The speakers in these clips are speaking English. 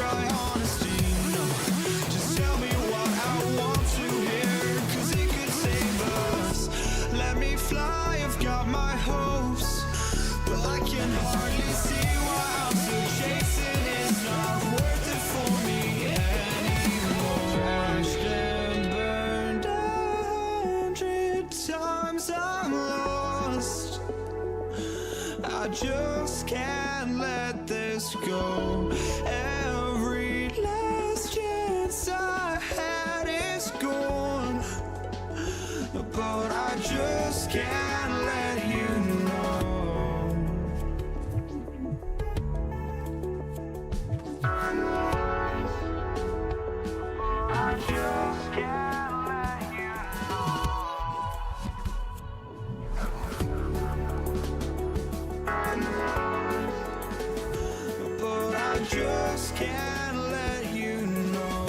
try honesty. No, just tell me what I want to hear, 'cause it could save us. Let me fly, I've got my hopes, but I can hardly see why I'm still chasing. It's not worth it for me anymore. Crashed and burned 100 times, I'm lost. I just can't let this go. Every last chance I had is gone, but I just can't let you know. I just can't let you know. But I just can't let you know.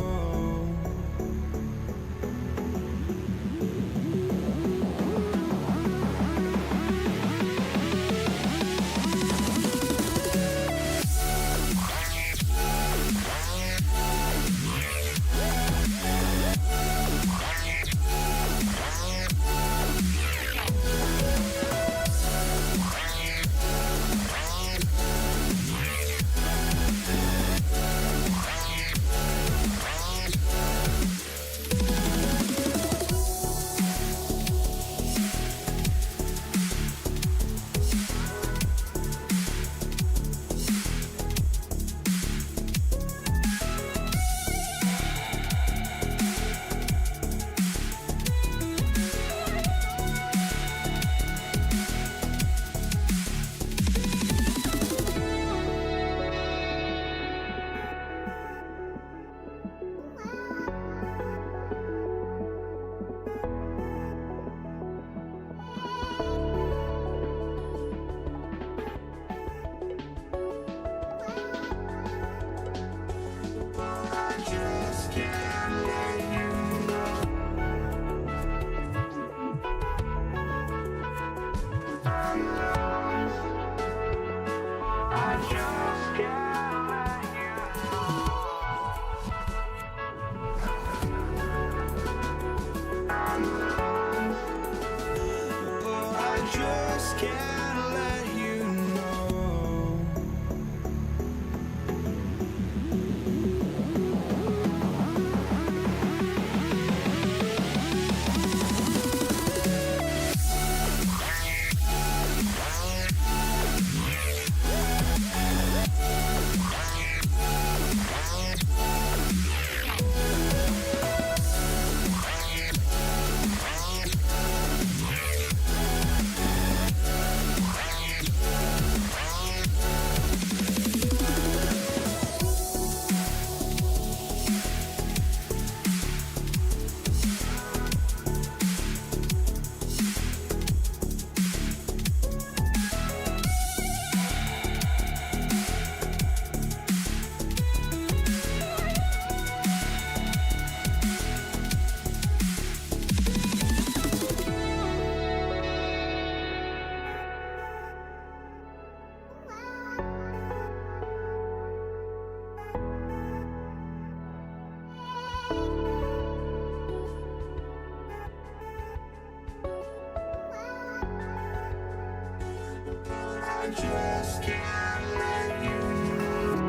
just can't let you know.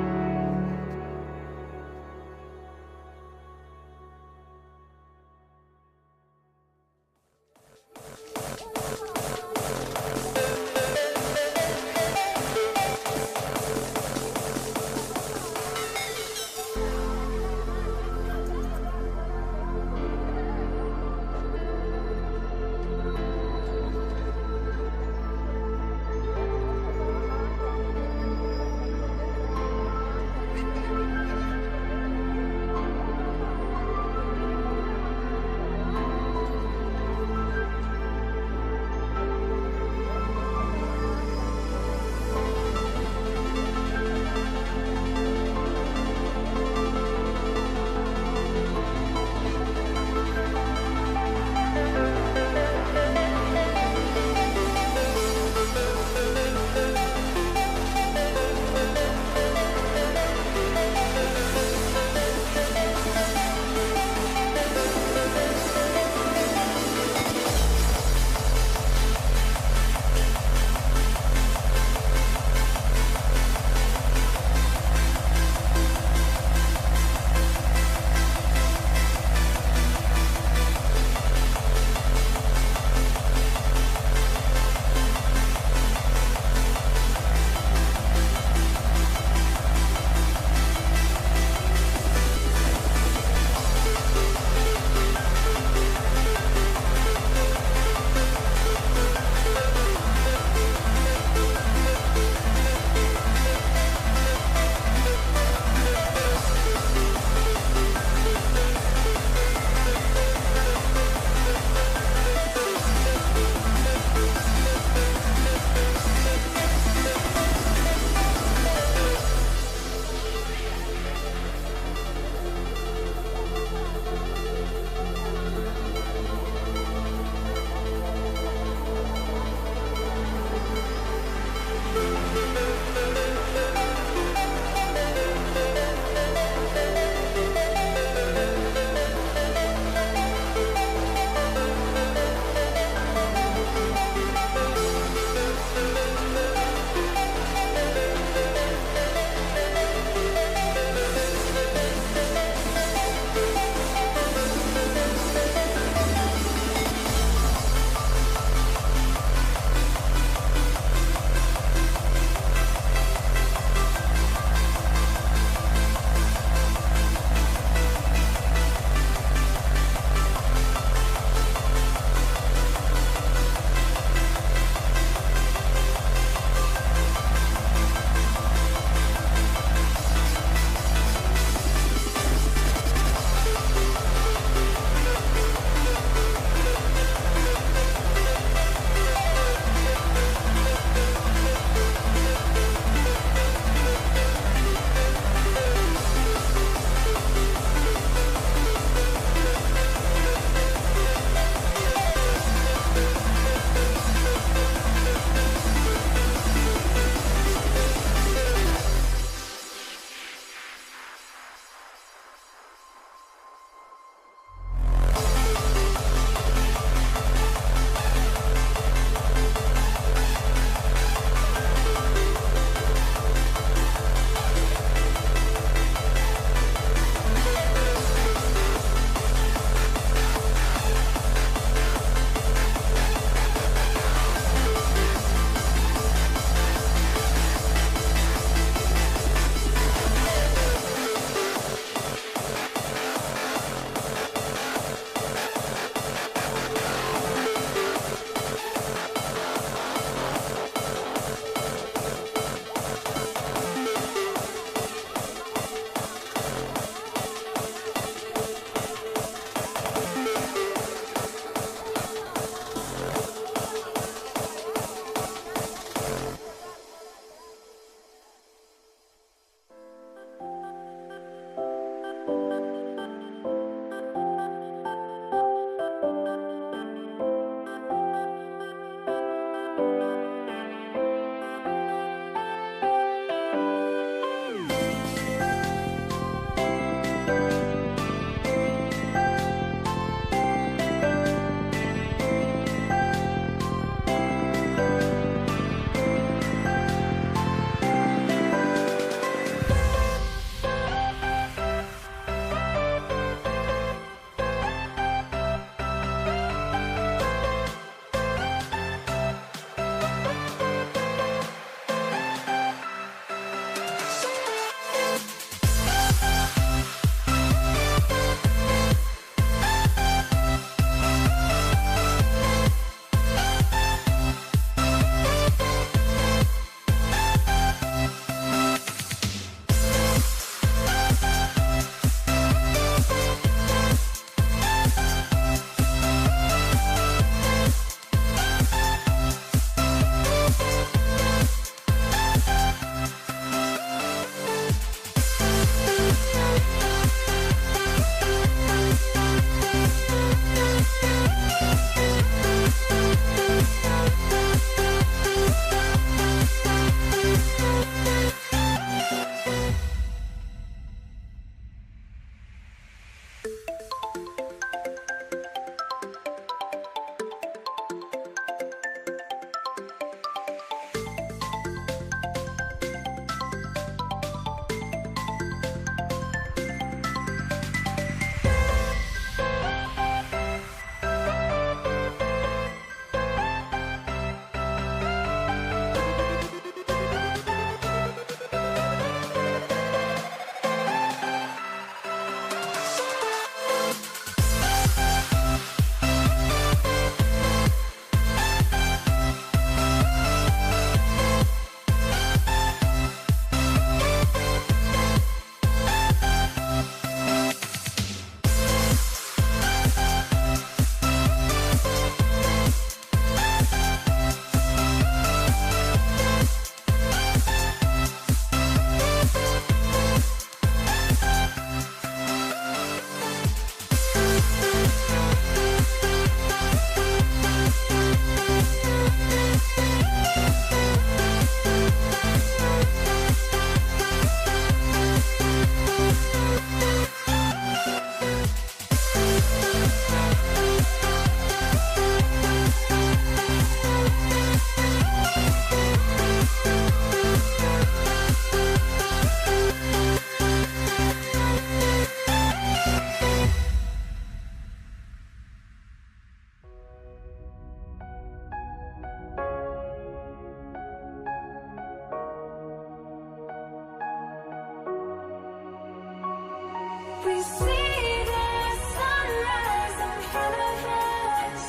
We see the sunrise in front of us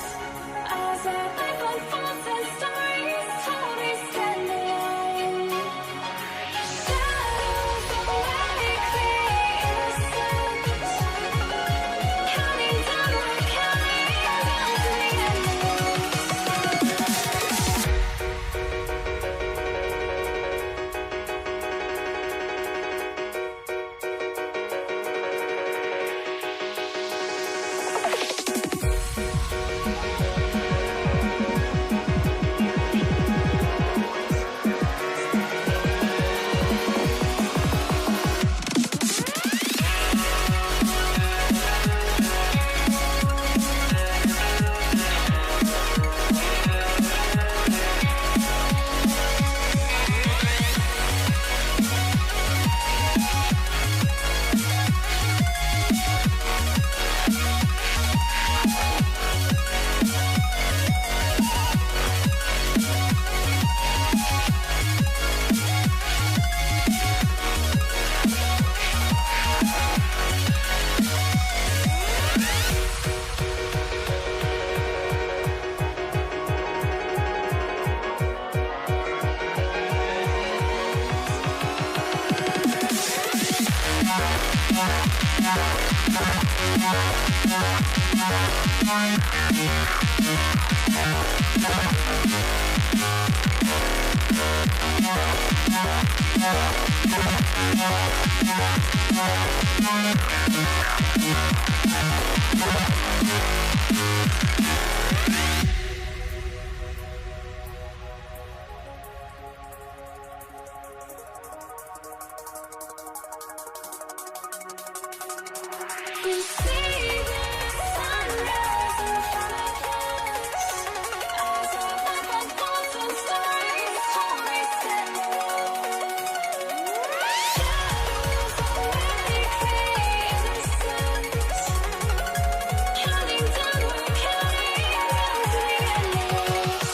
as our life unfolds and stories told we stand alone. Shadows awake the innocence, counting down, we're counting down to the We see the sunrise in front of us as our life unfolds and stories told we stand alone. Shadows awake the innocence, counting down, we're counting down to the endless.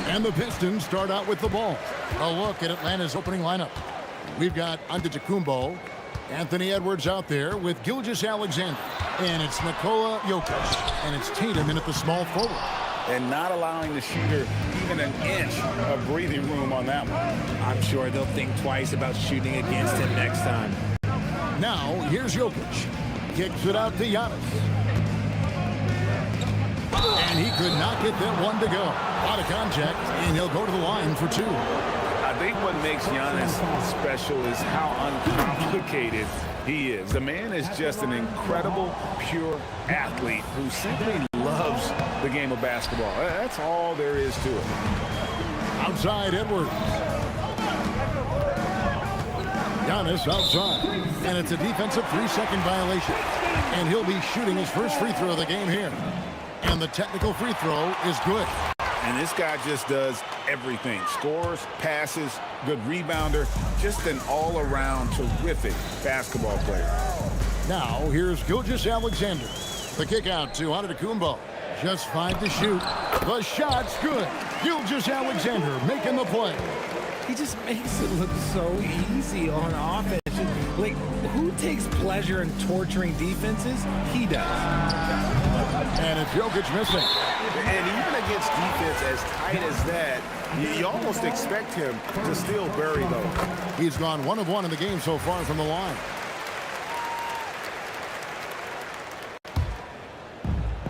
And the Pistons start out with the ball. A look at Atlanta's opening lineup. We've got Antetokounmpo, Anthony Edwards out there with Gilgeous-Alexander. And it's Nikola Jokic. And it's Tatum in at the small forward. And not allowing the shooter even an inch of breathing room on that one. I'm sure they'll think twice about shooting against him next time. Now, here's Jokic. Kicks it out to Giannis. And he could not get that one to go. Out of contact, and he'll go to the line for two. I think what makes Giannis special is how uncomplicated he is. The man is just an incredible, pure athlete who simply loves the game of basketball. That's all there is to it. Outside Edwards. Giannis outside. And it's a defensive 3-second violation. And he'll be shooting his first free throw of the game here. And the technical free throw is good. And this guy just does everything. Scores, passes, good rebounder. Just an all-around terrific basketball player. Now, here's Gilgeous-Alexander. The kick out to Antetokounmpo. Just 5 to shoot. The shot's good. Gilgeous-Alexander making the play. He just makes it look so easy on offense. Like, who takes pleasure in torturing defenses? He does. And it's Jokic missing. And even against defense as tight as that, you almost expect him to still bury those. He's gone 1 of 1 in the game so far from the line.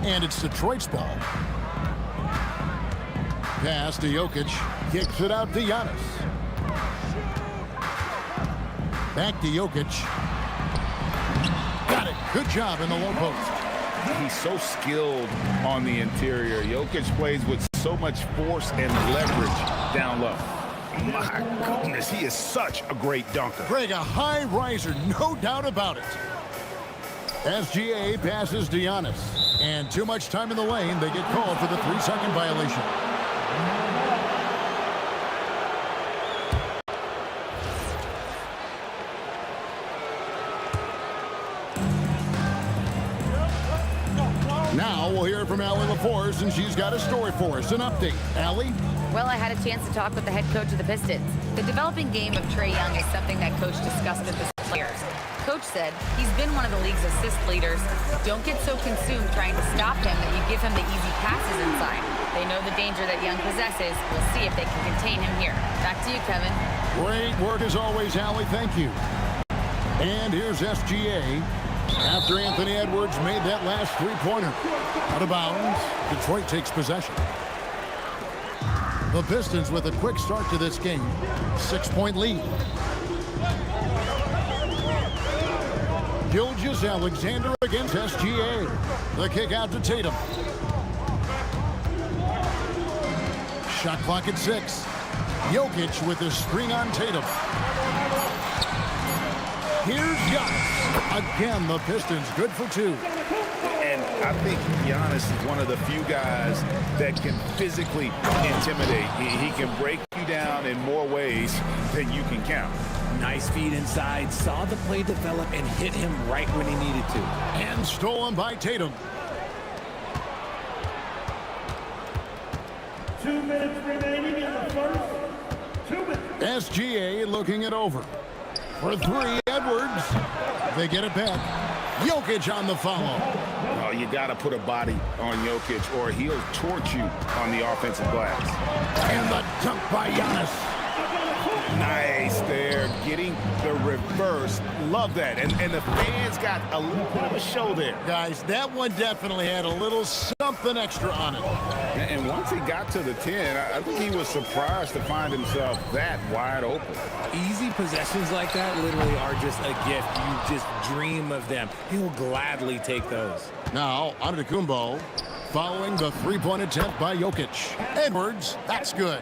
And it's Detroit's ball. Pass to Jokic. Kicks it out to Giannis. Back to Jokic. Got it. Good job in the low post. He's so skilled on the interior. Jokic plays with so much force and leverage down low. My goodness, he is such a great dunker. Greg, a high riser, no doubt about it. SGA passes to Giannis. And too much time in the lane. They get called for the 3-second violation. Now we'll hear from Allie LaForce, and she's got a story for us. An update. Allie? Well, I had a chance to talk with the head coach of the Pistons. The developing game of Trae Young is something that coach discussed with his players. Coach said he's been one of the league's assist leaders. Don't get so consumed trying to stop him that you give him the easy passes inside. They know the danger that Young possesses. We'll see if they can contain him here. Back to you, Kevin. Great work as always, Allie. Thank you. And here's SGA. After Anthony Edwards made that last three-pointer. Out of bounds, Detroit takes possession. The Pistons with a quick start to this game. 6-point lead. Gilgeous Alexander against SGA. The kick out to Tatum. Shot clock at 6. Jokic with the screen on Tatum. Here's Giannis. Again, the Pistons good for 2. And I think Giannis is one of the few guys that can physically intimidate. He can break you down in more ways than you can count. Nice feed inside, saw the play develop and hit him right when he needed to. And stolen by Tatum. 2 minutes remaining in the first. 2 minutes. SGA looking it over. For 3, Edwards. They get it back. Jokic on the follow. Oh, you got to put a body on Jokic or he'll torch you on the offensive glass. And the dunk by Giannis. Nice there, getting the reverse. Love that. And the fans got a little bit of a show there. Guys, that one definitely had a little something extra on it. And once he got to the 10, I think he was surprised to find himself that wide open. Easy possessions like that literally are just a gift. You just dream of them. He'll gladly take those. Now, Antetokounmpo following the three-point attempt by Jokic. Edwards, that's good.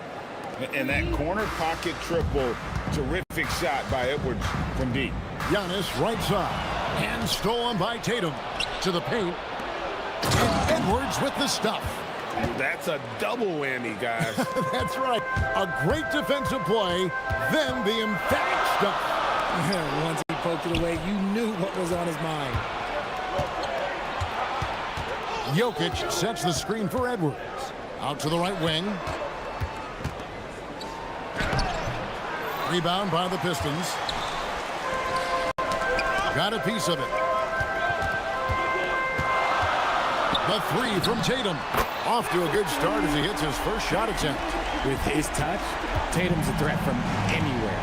And that corner pocket triple, terrific shot by Edwards from deep. Giannis right side. And stolen by Tatum. To the paint. And Edwards with the stuff. That's a double whammy, guys. That's right. A great defensive play, then the emphatic stuff. Once he poked it away, you knew what was on his mind. Jokic sets the screen for Edwards. Out to the right wing. Rebound by the Pistons. Got a piece of it. The 3 from Tatum. Off to a good start as he hits his first shot attempt. With his touch, Tatum's a threat from anywhere.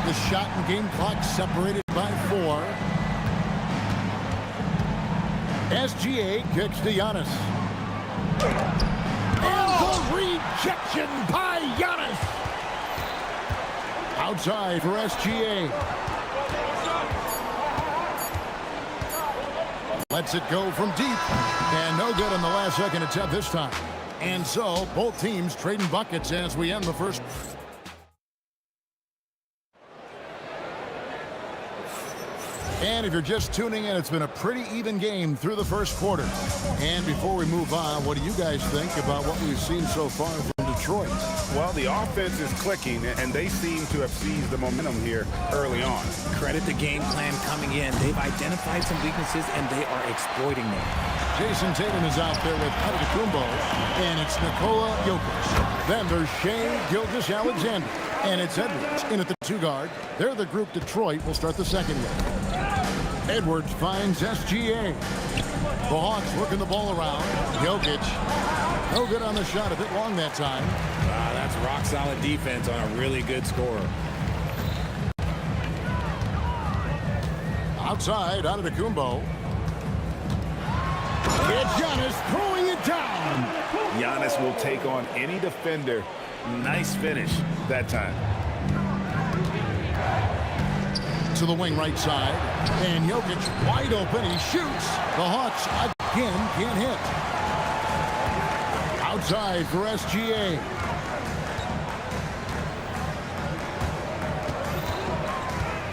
The shot and game clock separated by 4. SGA kicks to Giannis. And the rejection by Giannis. Outside for SGA. Lets it go from deep. And no good on the last second attempt this time. And so both teams trading buckets as we end the first. And if you're just tuning in, it's been a pretty even game through the first quarter. And before we move on, what do you guys think about what we've seen so far from Detroit? Well, the offense is clicking, and they seem to have seized the momentum here early on. Credit the game plan coming in. They've identified some weaknesses, and they are exploiting them. Jason Tatum is out there with Antetokounmpo, and it's Nikola Jokic. Then there's Shea Gilgeous-Alexander, and it's Edwards in at the 2 guard. They're the group Detroit will start the second with. Edwards finds SGA. The Hawks working the ball around. Jokic, no good on the shot, a bit long that time. Wow, that's rock-solid defense on a really good scorer. Outside, Antetokounmpo. It's Giannis throwing it down. Giannis will take on any defender. Nice finish that time. To the wing right side. And Jokic wide open. He shoots. The Hawks again can't hit. Outside for SGA.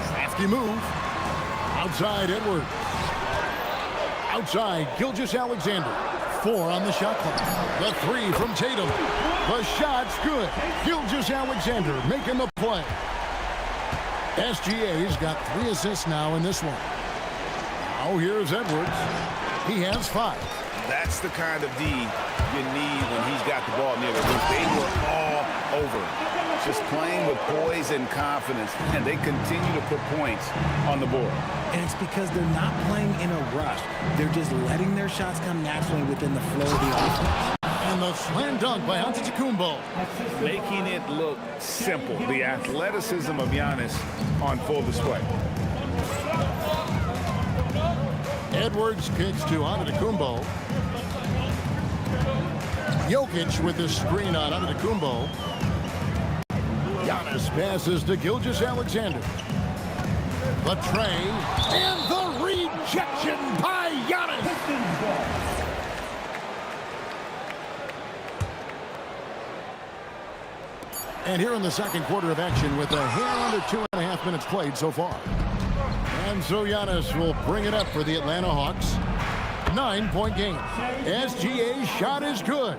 Crafty move. Outside Edwards. Outside Gilgeous-Alexander. 4 on the shot clock. The 3 from Tatum. The shot's good. Gilgeous-Alexander making the play. SGA's got 3 assists now in this one. Now here's Edwards. He has 5. That's the kind of D you need when he's got the ball near the hoop. They were all over him. Just playing with poise and confidence, and they continue to put points on the board. And it's because they're not playing in a rush. They're just letting their shots come naturally within the flow of the offense. And the slam dunk by Antetokounmpo. Making it look simple. The athleticism of Giannis on full display. Edwards kicks to Antetokounmpo. Jokic with the screen on Antetokounmpo. Giannis passes to Gilgeous-Alexander. The tray, and the rejection by Giannis. Pistons ball. And here in the second quarter of action with a hair under 2.5 minutes played so far. And so Giannis will bring it up for the Atlanta Hawks. 9-point game. SGA's shot is good.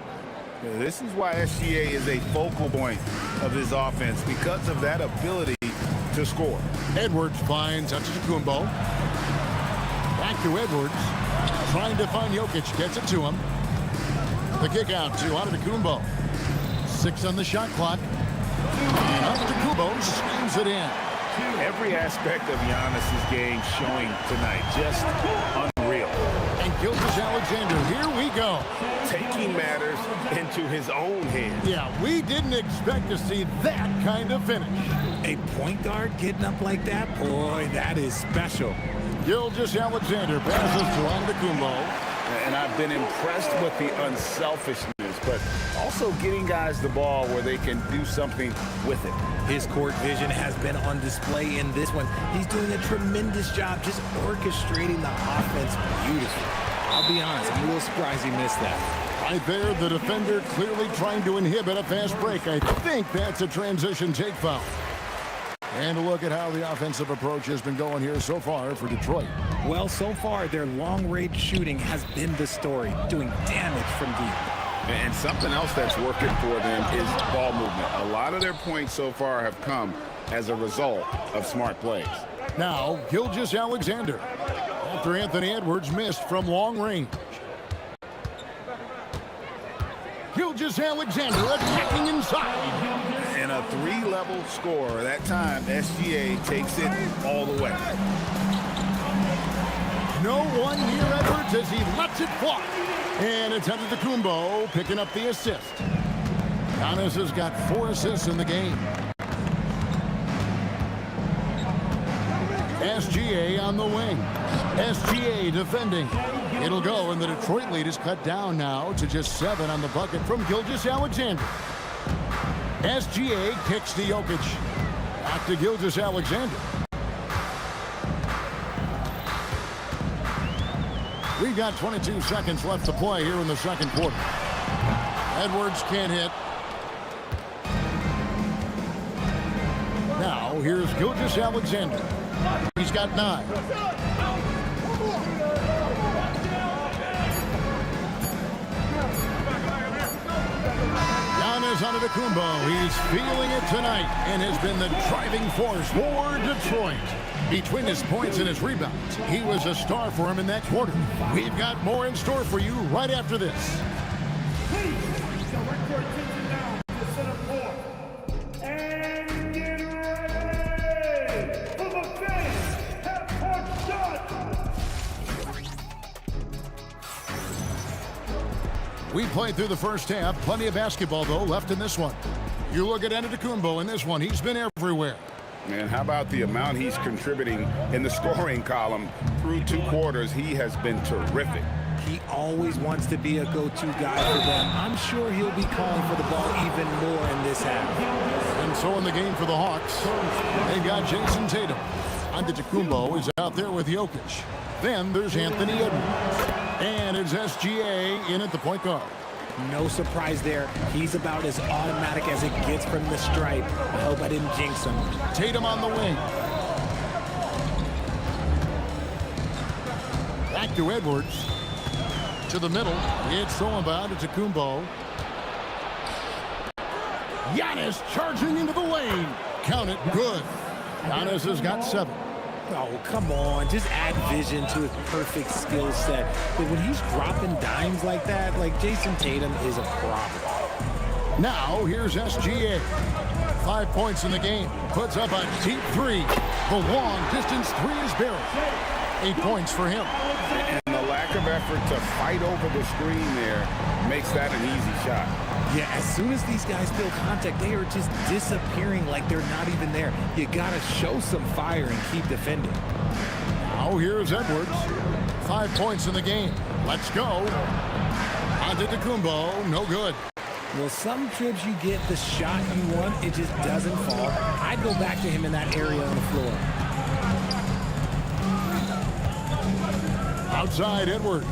This is why SGA is a focal point of his offense, because of that ability to score. Edwards finds Antetokounmpo. Back to Edwards. Trying to find Jokic. Gets it to him. The kick out to Antetokounmpo. 6 on the shot clock. And Antetokounmpo slams it in. Every aspect of Giannis's game showing tonight. Just unreal. And Gilgeous-Alexander, here we go. Taking matters into his own hands. Yeah, we didn't expect to see that kind of finish. A point guard getting up like that? Boy, that is special. Gilgeous-Alexander passes to Antetokounmpo. And I've been impressed with the unselfishness, but also getting guys the ball where they can do something with it. His court vision has been on display in this one. He's doing a tremendous job just orchestrating the offense beautifully. I'll be honest, I'm a little surprised he missed that. Right there, the defender clearly trying to inhibit a fast break. I think that's a transition take foul. And a look at how the offensive approach has been going here so far for Detroit. Well, so far, their long-range shooting has been the story, doing damage from deep. And something else that's working for them is ball movement. A lot of their points so far have come as a result of smart plays. Now, Gilgeous-Alexander, after Anthony Edwards missed from long range. Gilgeous-Alexander attacking inside. And a 3-level score. That time, SGA takes it all the way. No one near Edwards as he lets it fly. And it's Antetokounmpo picking up the assist. Giannis has got 4 assists in the game. SGA on the wing. SGA defending. It'll go, and the Detroit lead is cut down now to just 7 on the bucket from Gilgeous-Alexander. SGA kicks to Jokic. Back to Gilgeous-Alexander. We've got 22 seconds left to play here in the second quarter. Edwards can't hit. Now, here's Gilgeous-Alexander. He's got 9. Giannis Antetokounmpo, he's feeling it tonight and has been the driving force for Detroit. Between his points and his rebounds, he was a star for him in that quarter. We've got more in store for you right after this. Please direct your attention now to the center court. And get ready for the finish. Half-court shot. We played through the first half. Plenty of basketball, though, left in this one. You look at Antetokounmpo in this one. He's been everywhere. Man, how about the amount he's contributing in the scoring column through 2 quarters? He has been terrific. He always wants to be a go-to guy for them. I'm sure he'll be calling for the ball even more in this half. And so in the game for the Hawks, they've got Jason Tatum. Antetokounmpo is out there with Jokic. Then there's Anthony Edwards. And it's SGA in at the point guard. No surprise there. He's about as automatic as it gets from the stripe. I hope I didn't jinx him. Tatum on the wing. Back to Edwards. To the middle. It's thrown by Antetokounmpo. Giannis charging into the lane. Count it. Good. Giannis has got 7. Oh, come on. Just add vision to his perfect skill set. But when he's dropping dimes like that, like Jason Tatum is a problem. Now, here's SGA. 5 points in the game. Puts up a deep 3. The long-distance 3 is buried. 8 points for him. And the lack of effort to fight over the screen there makes that an easy shot. Yeah, as soon as these guys feel contact, they are just disappearing like they're not even there. You got to show some fire and keep defending. Now here's Edwards. 5 points in the game. Let's go. Antetokounmpo, no good. Well, some trips you get the shot you want, it just doesn't fall. I'd go back to him in that area on the floor. Outside Edwards.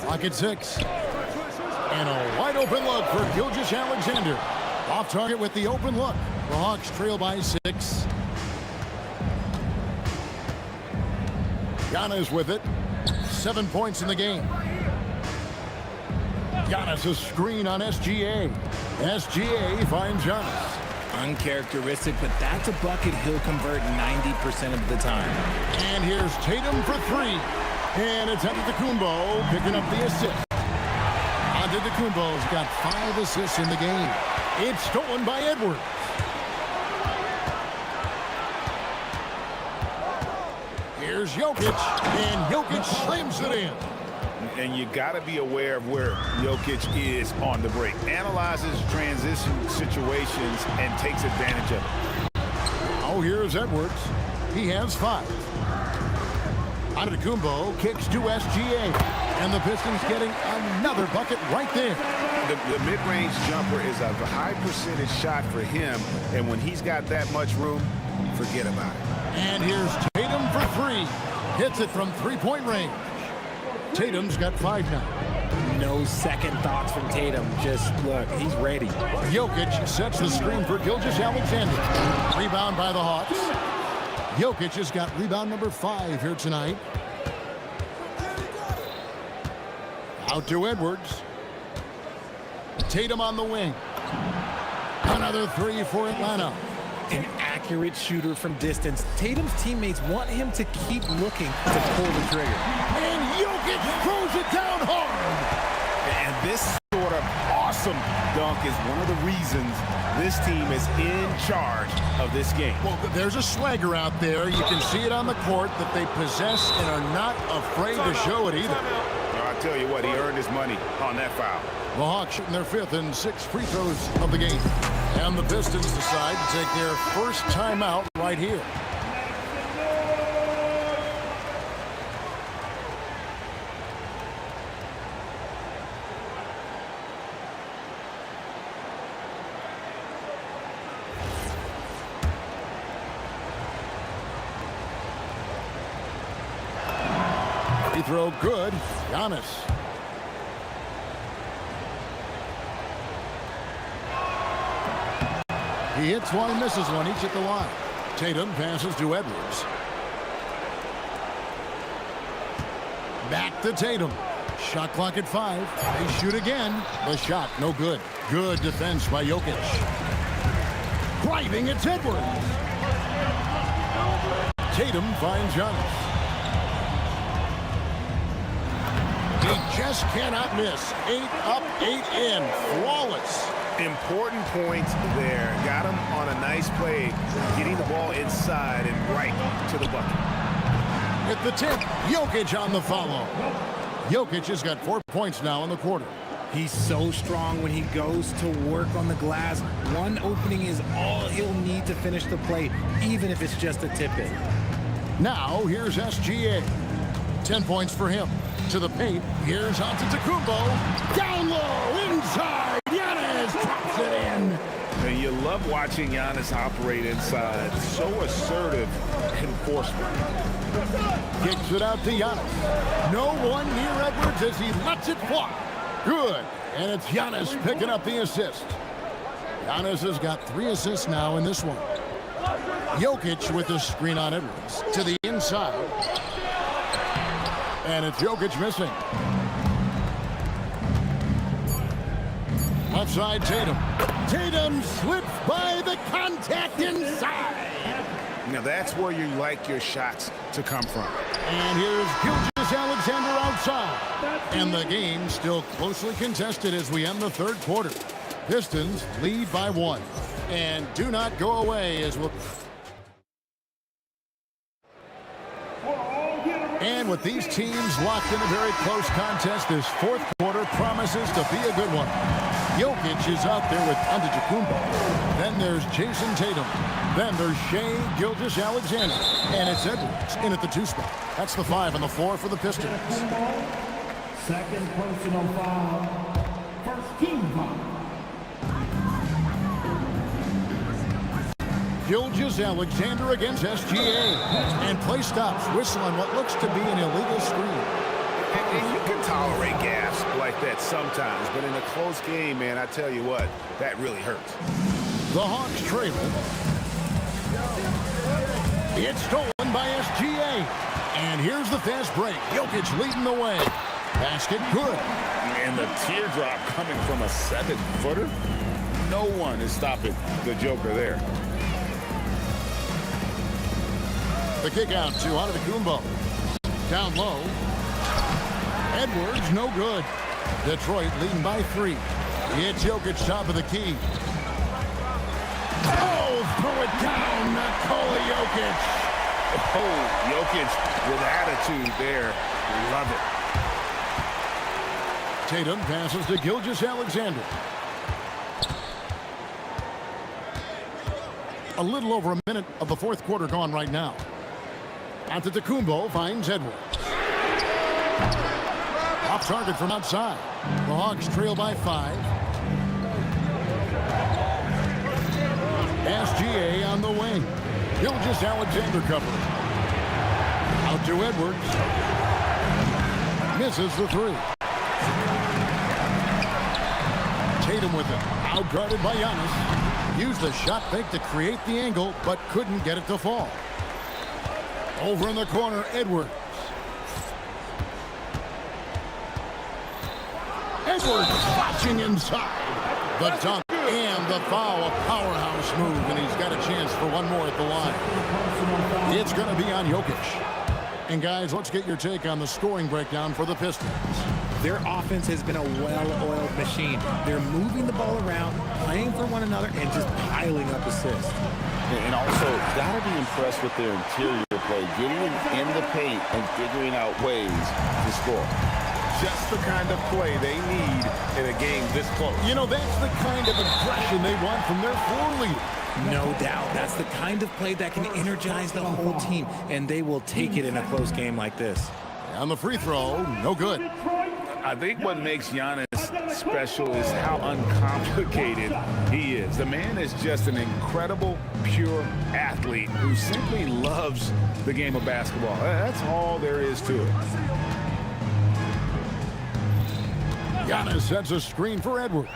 Clock at 6. And a wide open look for Gilgeous-Alexander. Off target with the open look. The Hawks trail by 6. Giannis with it. 7 points in the game. Giannis a screen on SGA. SGA finds Giannis. Uncharacteristic, but that's a bucket he'll convert 90% of the time. And here's Tatum for 3. And it's Antetokounmpo picking up the assist. Antetokounmpo's got 5 assists in the game. It's stolen by Edwards. Here's Jokic, and Jokic slams it in. And you got to be aware of where Jokic is on the break. Analyzes transition situations and takes advantage of it. Oh, here's Edwards. He has 5. Antetokounmpo kicks to SGA. And the Pistons getting another bucket right there. The mid-range jumper is a high percentage shot for him. And when he's got that much room, forget about it. And here's Tatum for 3. Hits it from three-point range. Tatum's got 5 now. No second thoughts from Tatum. Just look, he's ready. Jokic sets the screen for Gilgeous-Alexander. Rebound by the Hawks. Jokic has got rebound number 5 here tonight. Out to Edwards. Tatum on the wing. Another 3 for Atlanta. An accurate shooter from distance. Tatum's teammates want him to keep looking to pull the trigger. And Jokic throws it down hard. And this sort of awesome dunk is one of the reasons this team is in charge of this game. Well, there's a swagger out there. You can see it on the court that they possess and are not afraid to show it either. I'll tell you what, he earned his money on that foul. The Hawks shooting their 5th and 6th free throws of the game. And the Pistons decide to take their first timeout right here. Free throw good. Giannis. He hits one, misses one, each at the line. Tatum passes to Edwards. Back to Tatum. Shot clock at 5. They shoot again. The shot, no good. Good defense by Jokic. Driving, it's Edwards. Tatum finds Giannis. He just cannot miss. 8 up, 8 in. Flawless. Important points there. Got him on a nice play, getting the ball inside and right to the bucket. At the tip, Jokic on the follow. Jokic has got 4 points now in the quarter. He's so strong when he goes to work on the glass. One opening is all he'll need to finish the play, even if it's just a tip-in. Now, here's SGA. 10 points for him. To the paint, here's Antetokounmpo. Down low, inside. Giannis drops it in. And you love watching Giannis operate inside. So assertive enforcement. Kicks it out to Giannis. No one near Edwards as he lets it fly. Good. And it's Giannis picking up the assist. Giannis has got 3 assists now in this one. Jokic with the screen on Edwards. To the inside. And it's Jokic missing. Outside Tatum. Tatum slips by the contact inside. Now that's where you like your shots to come from. And here's Gilgeous-Alexander outside. And the game still closely contested as we end the 3rd quarter. Pistons lead by 1. And do not go away as we'll... And with these teams locked in a very close contest, this 4th quarter promises to be a good one. Jokic is out there with Antetokounmpo. Then there's Jason Tatum. Then there's Shai Gilgeous-Alexander. And it's Edwards in at the 2 spot. That's the 5 and the 4 for the Pistons. Second personal foul. First team foul. Gilgeous Alexander against SGA. And play stops, whistle on what looks to be an illegal screen. And you can tolerate gaffes like that sometimes, but in a close game, man, I tell you what, that really hurts. The Hawks trail. It's stolen by SGA. And here's the fast break. Jokic leading the way. Basket good. And the teardrop coming from a 7-footer. No one is stopping the Joker there. The kick out to Antetokounmpo. Down low. Edwards, no good. Detroit leading by 3. It's Jokic top of the key. Oh, throw it down, Nikola Jokic. Oh, Jokic with attitude there. Love it. Tatum passes to Gilgeous Alexander. A little over a minute of the fourth quarter gone right now. Antetokounmpo finds Edwards. Off target from outside. The Hawks trail by 5. SGA on the wing. Gilgeous Alexander cover. Out to Edwards. Misses the 3. Tatum with it. Outguarded by Giannis. Used the shot fake to create the angle, but couldn't get it to fall. Over in the corner, Edwards. Edwards watching inside. The dunk and the foul, a powerhouse move, and he's got a chance for one more at the line. It's going to be on Jokic. And guys, let's get your take on the scoring breakdown for the Pistons. Their offense has been a well-oiled machine. They're moving the ball around, playing for one another, and just piling up assists. And also, got to be impressed with their interior play, getting in the paint and figuring out ways to score. Just the kind of play they need in a game this close. You know, that's the kind of aggression they want from their floor leader. No doubt. That's the kind of play that can energize the whole team, and they will take it in a close game like this. On the free throw, no good. I think what makes Giannis special is how uncomplicated he is. The man is just an incredible, pure athlete who simply loves the game of basketball. That's all there is to it. Giannis sets a screen for Edwards.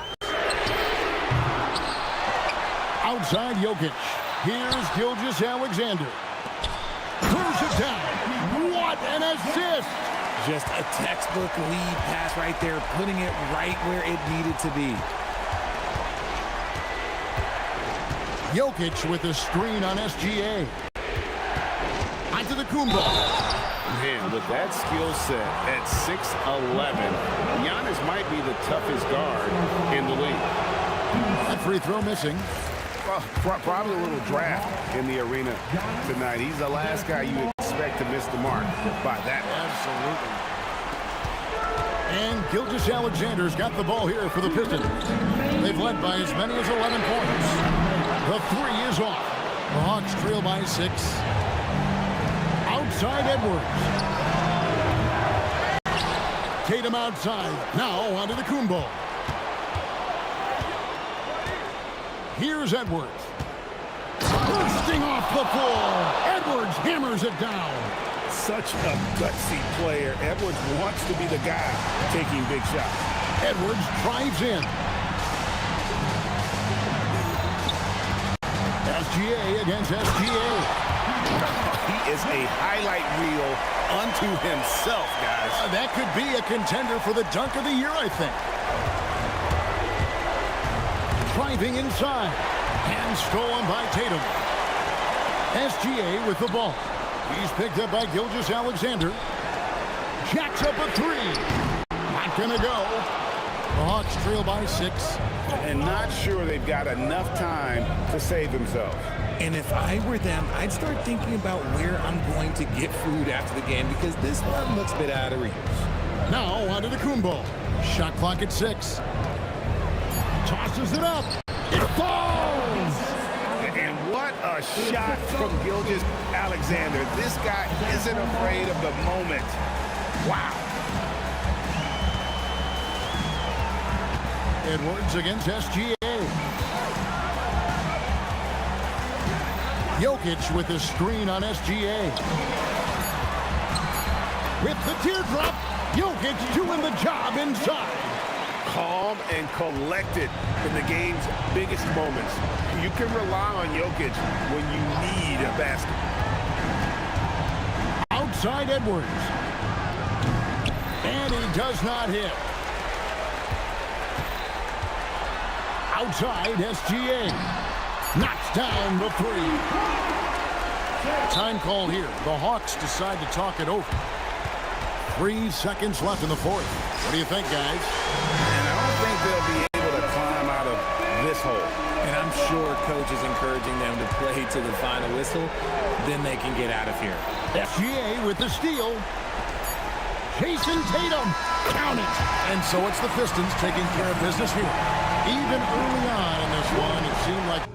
Outside Jokic. Here's Gilgeous Alexander. Throws it down. What an assist! Just a textbook lead pass right there, putting it right where it needed to be. Jokic with a screen on SGA. Antetokounmpo. Man, with that skill set at 6'11", Giannis might be the toughest guard in the league. That free throw missing. Well, probably a little draft in the arena tonight. He's the last guy you expect to miss the mark by that much. Absolutely. And Gilgeous Alexander's got the ball here for the Pistons. They've led by as many as 11 points. The 3 is off. The Hawks trail by 6. Outside Edwards. Tatum outside. Now onto the Antetokounmpo. Here's Edwards. Bursting off the floor. Edwards hammers it down. Such a gutsy player. Edwards wants to be the guy taking big shots. Edwards drives in. SGA against SGA. He is a highlight reel unto himself, guys. That could be a contender for the dunk of the year, I think. Driving inside. And stolen by Tatum. SGA with the ball. He's picked up by Gilgeous Alexander. Jacks up a 3. Not gonna go. The Hawks trail by 6. And not sure they've got enough time to save themselves. And if I were them, I'd start thinking about where I'm going to get food after the game because this one looks a bit out of reach. Now onto the Antetokounmpo. Shot clock at 6. Tosses it up. It falls! And what a shot from Gilgeous Alexander. This guy isn't afraid of the moment. Wow. Edwards against SGA. Jokic with the screen on SGA. With the teardrop, Jokic doing the job inside. Calm and collected in the game's biggest moments. You can rely on Jokic when you need a basket. Outside Edwards. And he does not hit. Outside SGA. Knocks down the three. Time call here. The Hawks decide to talk it over. 3 seconds left in the fourth. What do you think, guys? And I don't think they'll be able to climb out of this hole. And I'm sure coach is encouraging them to play to the final whistle. Then they can get out of here. SGA with the steal. Jason Tatum. Count it. And so it's the Pistons taking care of business here. Even early on in this one, it seemed like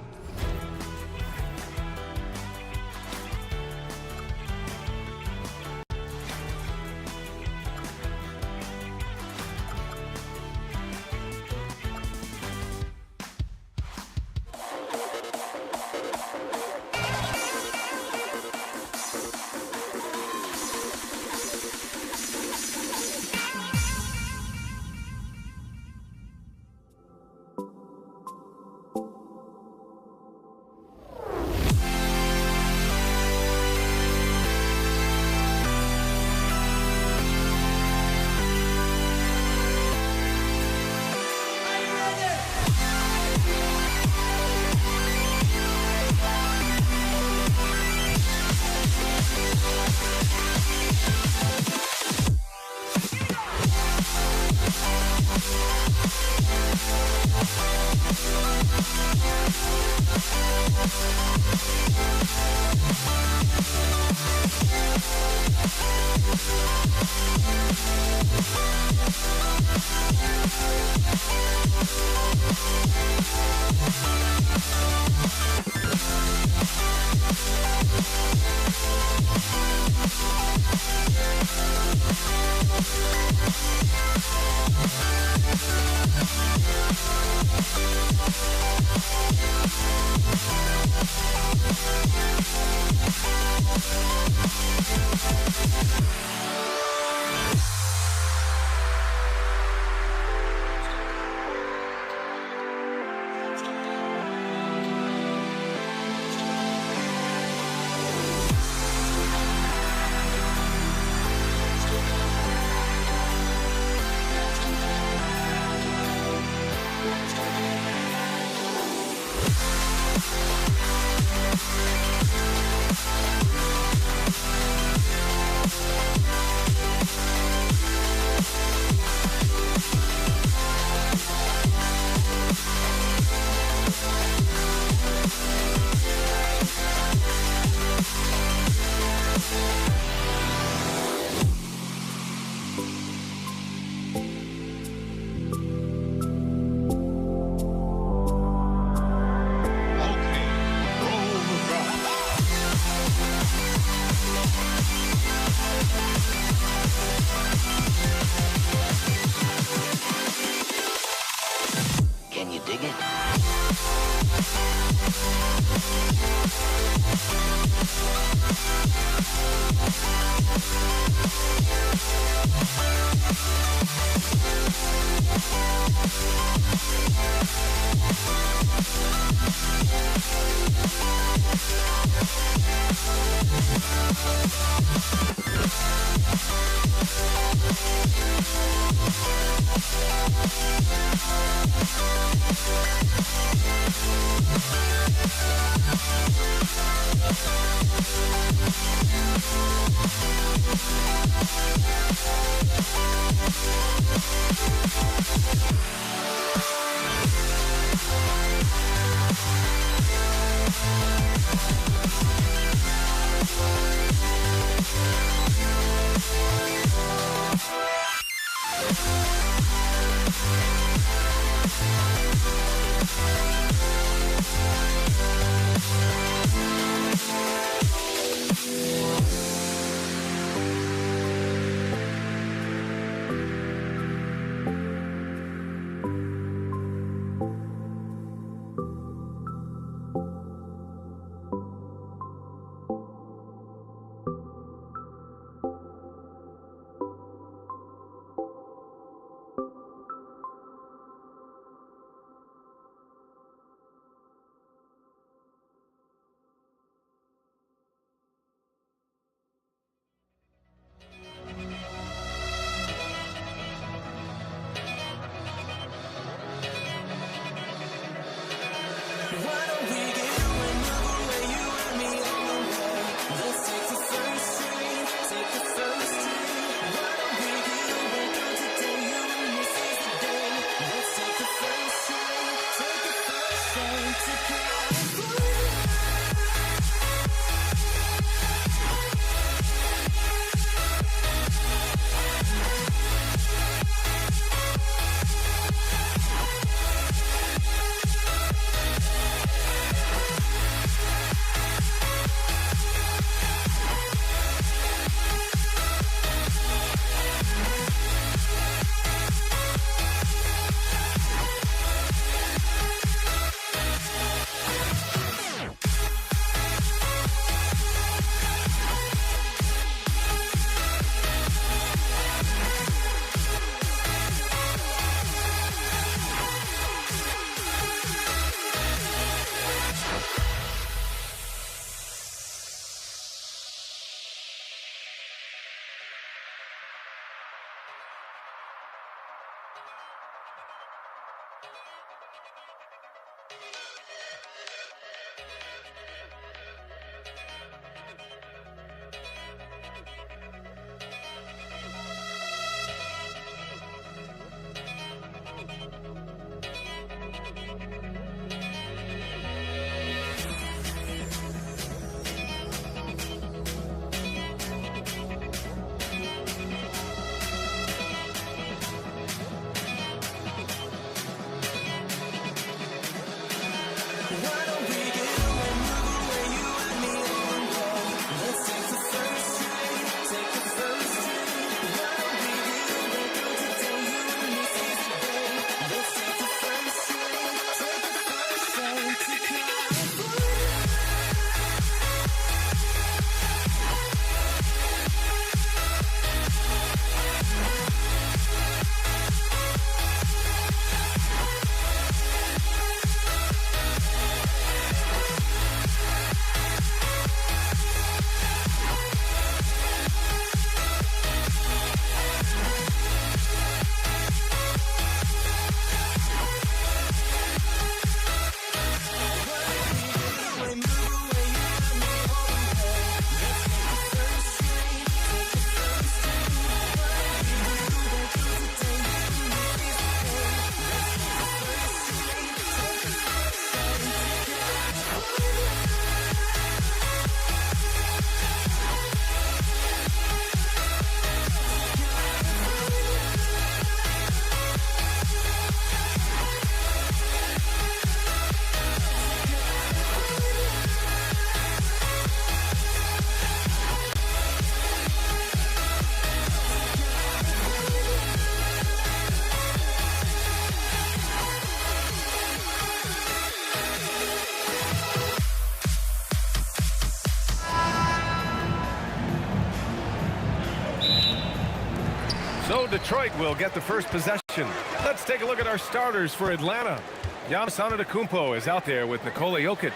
So Detroit will get the first possession. Let's take a look at our starters for Atlanta. Giannis Antetokounmpo is out there with Nikola Jokic.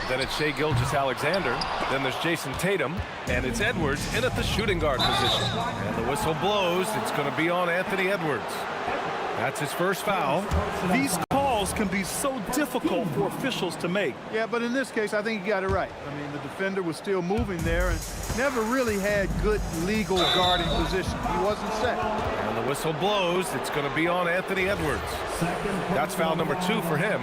Then it's Shai Gilgeous-Alexander. Then there's Jason Tatum. And it's Edwards in at the shooting guard position. And the whistle blows. It's going to be on Anthony Edwards. That's his first foul. These calls can be so difficult for officials to make. Yeah, but in this case, I think he got it right. I mean, the defender was still moving there and never really had good legal guarding position. He wasn't set. And the whistle blows. It's going to be on Anthony Edwards. That's foul number 2 for him.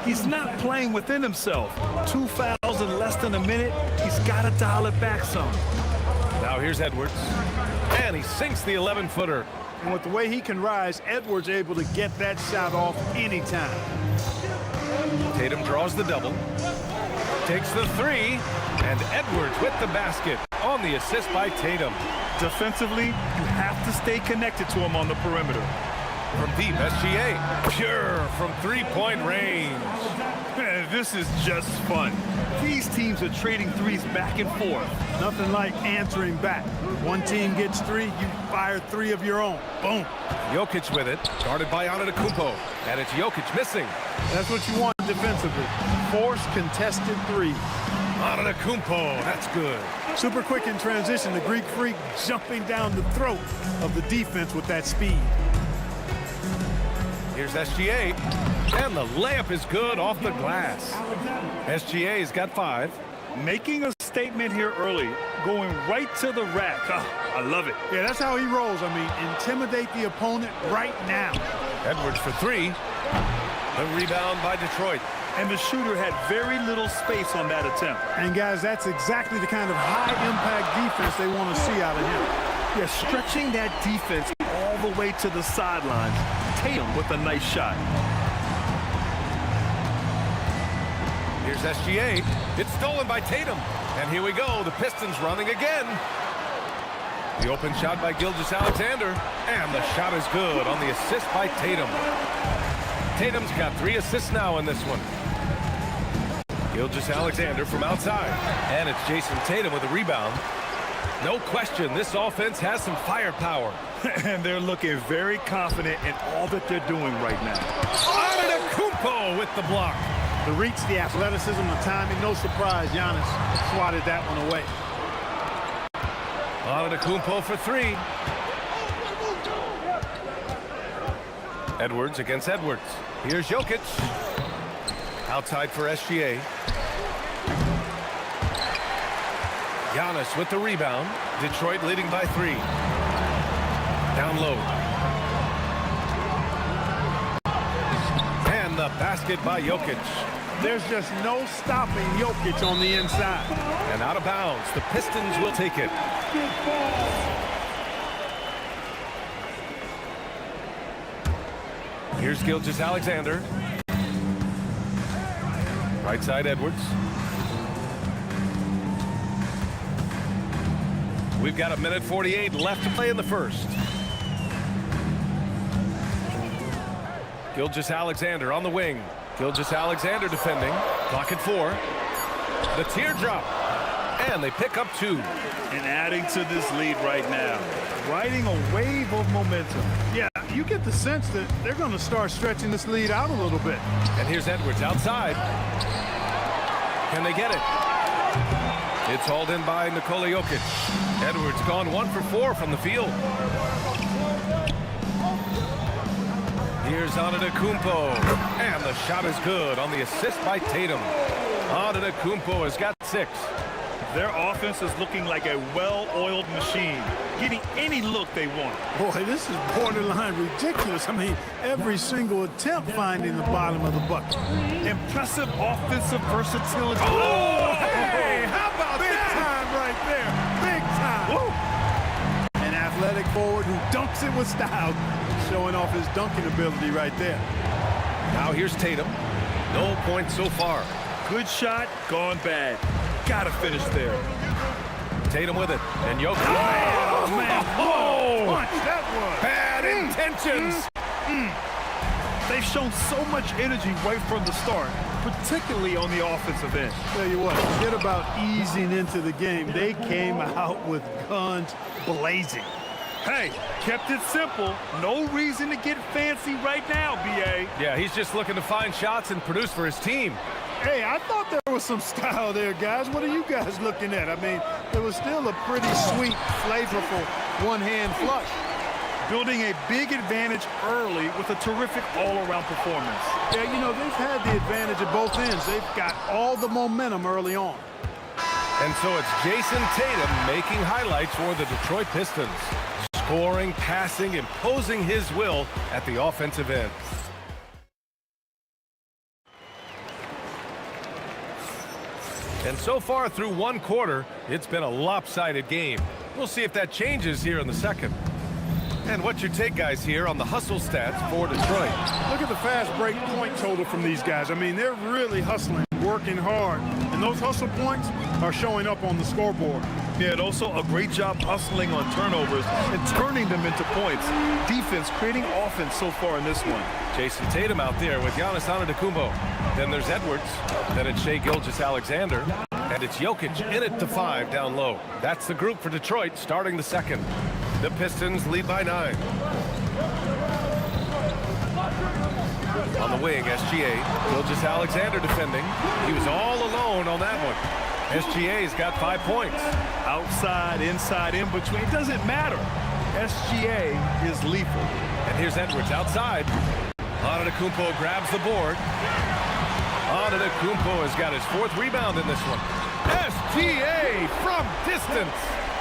He's not playing within himself. 2 fouls in less than a minute. He's got to dial it back some. Now here's Edwards. And he sinks the 11-footer. And with the way he can rise, Edwards able to get that shot off anytime. Tatum draws the double. Takes the 3. And Edwards with the basket on the assist by Tatum. Defensively, you have to stay connected to him on the perimeter. From deep, SGA. Pure from three-point range. This is just fun. These teams are trading threes back and forth. Nothing like answering back. One team gets 3, you fire 3 of your own. Boom. Jokic with it, guarded by Antetokounmpo. And it's Jokic missing. That's what you want defensively. Force contested 3. Antetokounmpo, that's good. Super quick in transition. The Greek Freak jumping down the throat of the defense with that speed. Here's SGA. And the layup is good off the glass. SGA's got 5. Making a statement here early, going right to the rack. Oh, I love it. Yeah, that's how he rolls. I mean, intimidate the opponent right now. Edwards for 3. The rebound by Detroit. And the shooter had very little space on that attempt. And guys, that's exactly the kind of high-impact defense they want to see out of him. Yeah, stretching that defense all the way to the sidelines. Tatum with a nice shot. Here's SGA. It's stolen by Tatum. And here we go. The Pistons running again. The open shot by Gilgeous-Alexander. And the shot is good on the assist by Tatum. Tatum's got 3 assists now in this one. Gilgeous-Alexander from outside. And it's Jason Tatum with a rebound. No question, this offense has some firepower. And they're looking very confident in all that they're doing right now. Antetokounmpo with the block. The reach, the athleticism, the timing, no surprise. Giannis swatted that one away. Antetokounmpo for 3. Edwards against Edwards. Here's Jokic. Outside for SGA. Giannis with the rebound. Detroit leading by 3. Down low. And the basket by Jokic. There's just no stopping Jokic on the inside. And out of bounds. The Pistons will take it. Here's Gilgeous-Alexander. Right side Edwards. We've got 1:48 left to play in the first. Gilgeous-Alexander on the wing. Gilgeous-Alexander defending. Clock at 4. The teardrop. And they pick up 2. And adding to this lead right now. Riding a wave of momentum. Yeah, you get the sense that they're going to start stretching this lead out a little bit. And here's Edwards outside. Can they get it? It's hauled in by Nikola Jokic. Edwards gone 1 for 4 from the field. Here's Antetokounmpo. And the shot is good on the assist by Tatum. Antetokounmpo has got 6. Their offense is looking like a well-oiled machine, getting any look they want. Boy, this is borderline ridiculous. I mean, every single attempt finding the bottom of the bucket. Impressive offensive versatility. Oh, hey, how about Big that? time right there. Big time. Woo. An athletic forward who dunks it with style. Showing off his dunking ability right there. Now here's Tatum. No points so far. Good shot, gone bad. Gotta finish there. Tatum with it. And Jokic. Oh, man. Oh, Punch, that was. bad intentions. They've shown so much energy right from the start, particularly on the offensive end. Tell you what, forget about easing into the game. They came out with guns blazing. Hey, kept it simple. No reason to get fancy right now, B.A. Yeah, he's just looking to find shots and produce for his team. Hey, I thought there was some style there, guys. What are you guys looking at? I mean, it was still a pretty sweet, flavorful one-hand flush. Building a big advantage early with a terrific all-around performance. Yeah, you know, they've had the advantage at both ends. They've got all the momentum early on. And so it's Jason Tatum making highlights for the Detroit Pistons. Scoring, passing, imposing his will at the offensive end. And so far through one quarter, it's been a lopsided game. We'll see if that changes here in the second. And what's your take, guys, here on the hustle stats for Detroit? Look at the fast break point total from these guys. I mean, they're really hustling, working hard. And those hustle points are showing up on the scoreboard. Yeah, and also a great job hustling on turnovers and turning them into points. Defense creating offense so far in this one. Jason Tatum out there with Giannis Antetokounmpo. Then there's Edwards. Then it's Shai Gilgeous-Alexander. And it's Jokic in it to 5 down low. That's the group for Detroit starting the second. The Pistons lead by 9. On the wing, SGA. Gilgeous-Alexander defending. He was all alone on that one. SGA's got 5 points. Outside, inside, in between, it doesn't matter. SGA is lethal. And here's Edwards outside. Antetokounmpo grabs the board. Antetokounmpo has got his 4th rebound in this one. SGA from distance.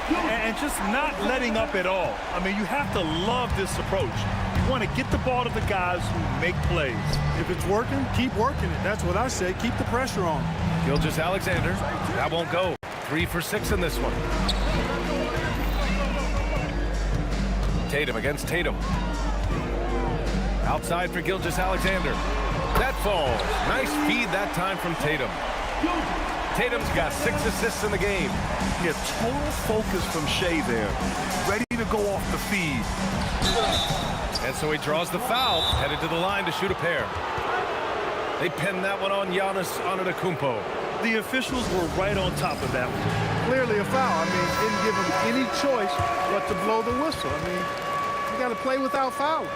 And just not letting up at all. I mean, you have to love this approach. You want to get the ball to the guys who make plays. If it's working, keep working it. That's what I say. Keep the pressure on. Gilgeous-Alexander. That won't go. 3 for 6 in this one. Tatum against Tatum. Outside for Gilgeous-Alexander. That falls. Nice feed that time from Tatum. Tatum's got 6 assists in the game. Yeah, total focus from Shai there. Ready to go off the feed. And so he draws the foul, headed to the line to shoot a pair. They pinned that one on Giannis Antetokounmpo. The officials were right on top of that one. Clearly a foul. I mean, didn't give him any choice but to blow the whistle. I mean, you got to play without fouling.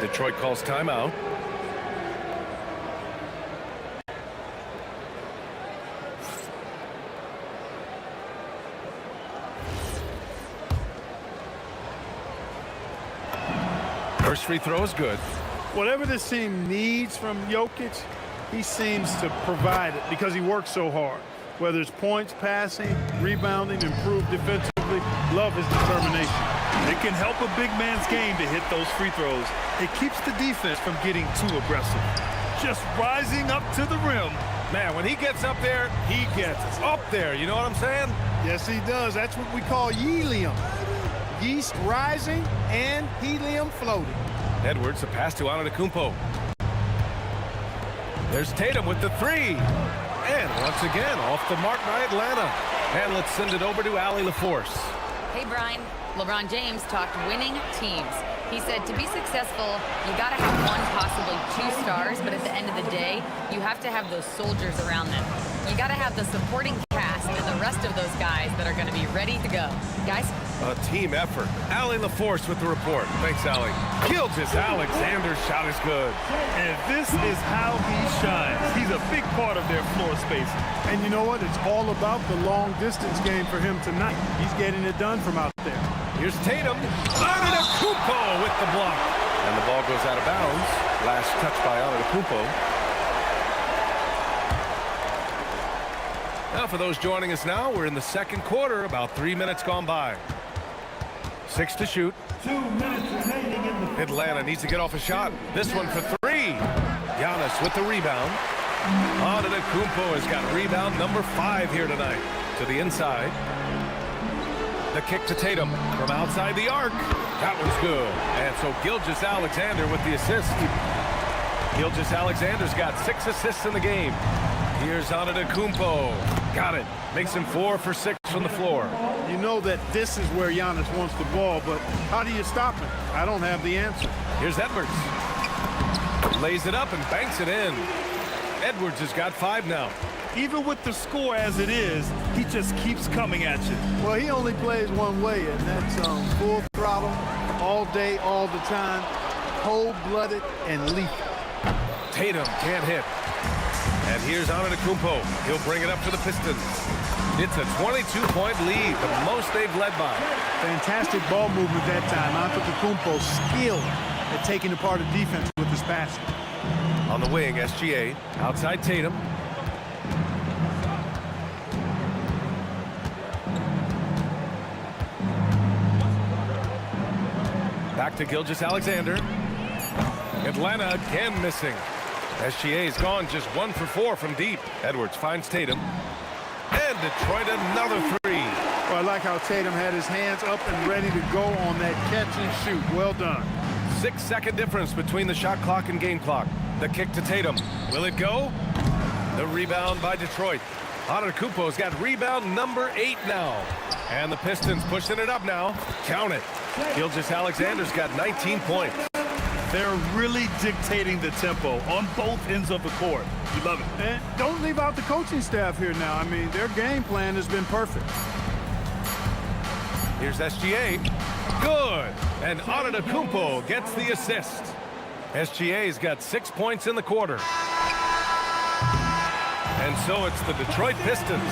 Detroit calls timeout. First free throw is good. Whatever this team needs from Jokic, he seems to provide it because he works so hard. Whether it's points, passing, rebounding, improved defensively, love his determination. It can help a big man's game to hit those free throws. It keeps the defense from getting too aggressive. Just rising up to the rim. Man, when he gets up there, he gets up there. You know what I'm saying? Yes, he does. That's what we call helium. Yeast rising and helium floating. Edwards, a pass to Antetokounmpo. There's Tatum with the 3. And once again, off the mark by Atlanta. And let's send it over to Allie LaForce. Hey, Brian. LeBron James talked winning teams. He said to be successful, you got to have 1, possibly 2 stars, but at the end of the day, you have to have those soldiers around them. You got to have the supporting cast and the rest of those guys that are going to be ready to go. Guys? A team effort. Allie LaForce with the report. Thanks, Allie. Gilgeous-Alexander's shot is good. And this is how he shines. He's a big part of their floor space. And you know what? It's all about the long distance game for him tonight. He's getting it done from out there. Here's Tatum. Antetokounmpo with the block. And the ball goes out of bounds. Last touch by Antetokounmpo. Now, for those joining us now, we're in the second quarter, about 3 minutes gone by. 6 to shoot. 2 minutes remaining in the... Atlanta needs to get off a shot. This one for 3. Giannis with the rebound. Antetokounmpo has got rebound number 5 here tonight. To the inside. The kick to Tatum from outside the arc. That one's good. And so Gilgeous-Alexander with the assist. Gilgeous-Alexander's got 6 assists in the game. Here's Antetokounmpo. Got it. Makes him 4 for 6 from the floor. You know that this is where Giannis wants the ball, but how do you stop him? I don't have the answer. Here's Edwards. Lays it up and banks it in. Edwards has got 5 now. Even with the score as it is, he just keeps coming at you. Well, he only plays one way, and that's full throttle, all day, all the time, cold-blooded and lethal. Tatum can't hit. And here's Antetokounmpo. He'll bring it up for the Pistons. It's a 22-point lead, the most they've led by. Fantastic ball movement that time. Antetokounmpo skilled at taking apart a defense with his passing. On the wing, SGA. Outside Tatum. Back to Gilgeous-Alexander. Atlanta again missing. SGA's gone just 1 for 4 from deep. Edwards finds Tatum. And Detroit another three. Well, I like how Tatum had his hands up and ready to go on that catch and shoot. Well done. 6-second difference between the shot clock and game clock. The kick to Tatum. Will it go? The rebound by Detroit. Antetokounmpo's got rebound number 8 now. And the Pistons pushing it up now. Count it. Gilgeous-Alexander's got 19 points. They're really dictating the tempo on both ends of the court. You love it. And don't leave out the coaching staff here now. I mean, their game plan has been perfect. Here's SGA. Good. And Antetokounmpo gets the assist. SGA's got 6 points in the quarter. And so it's the Detroit Pistons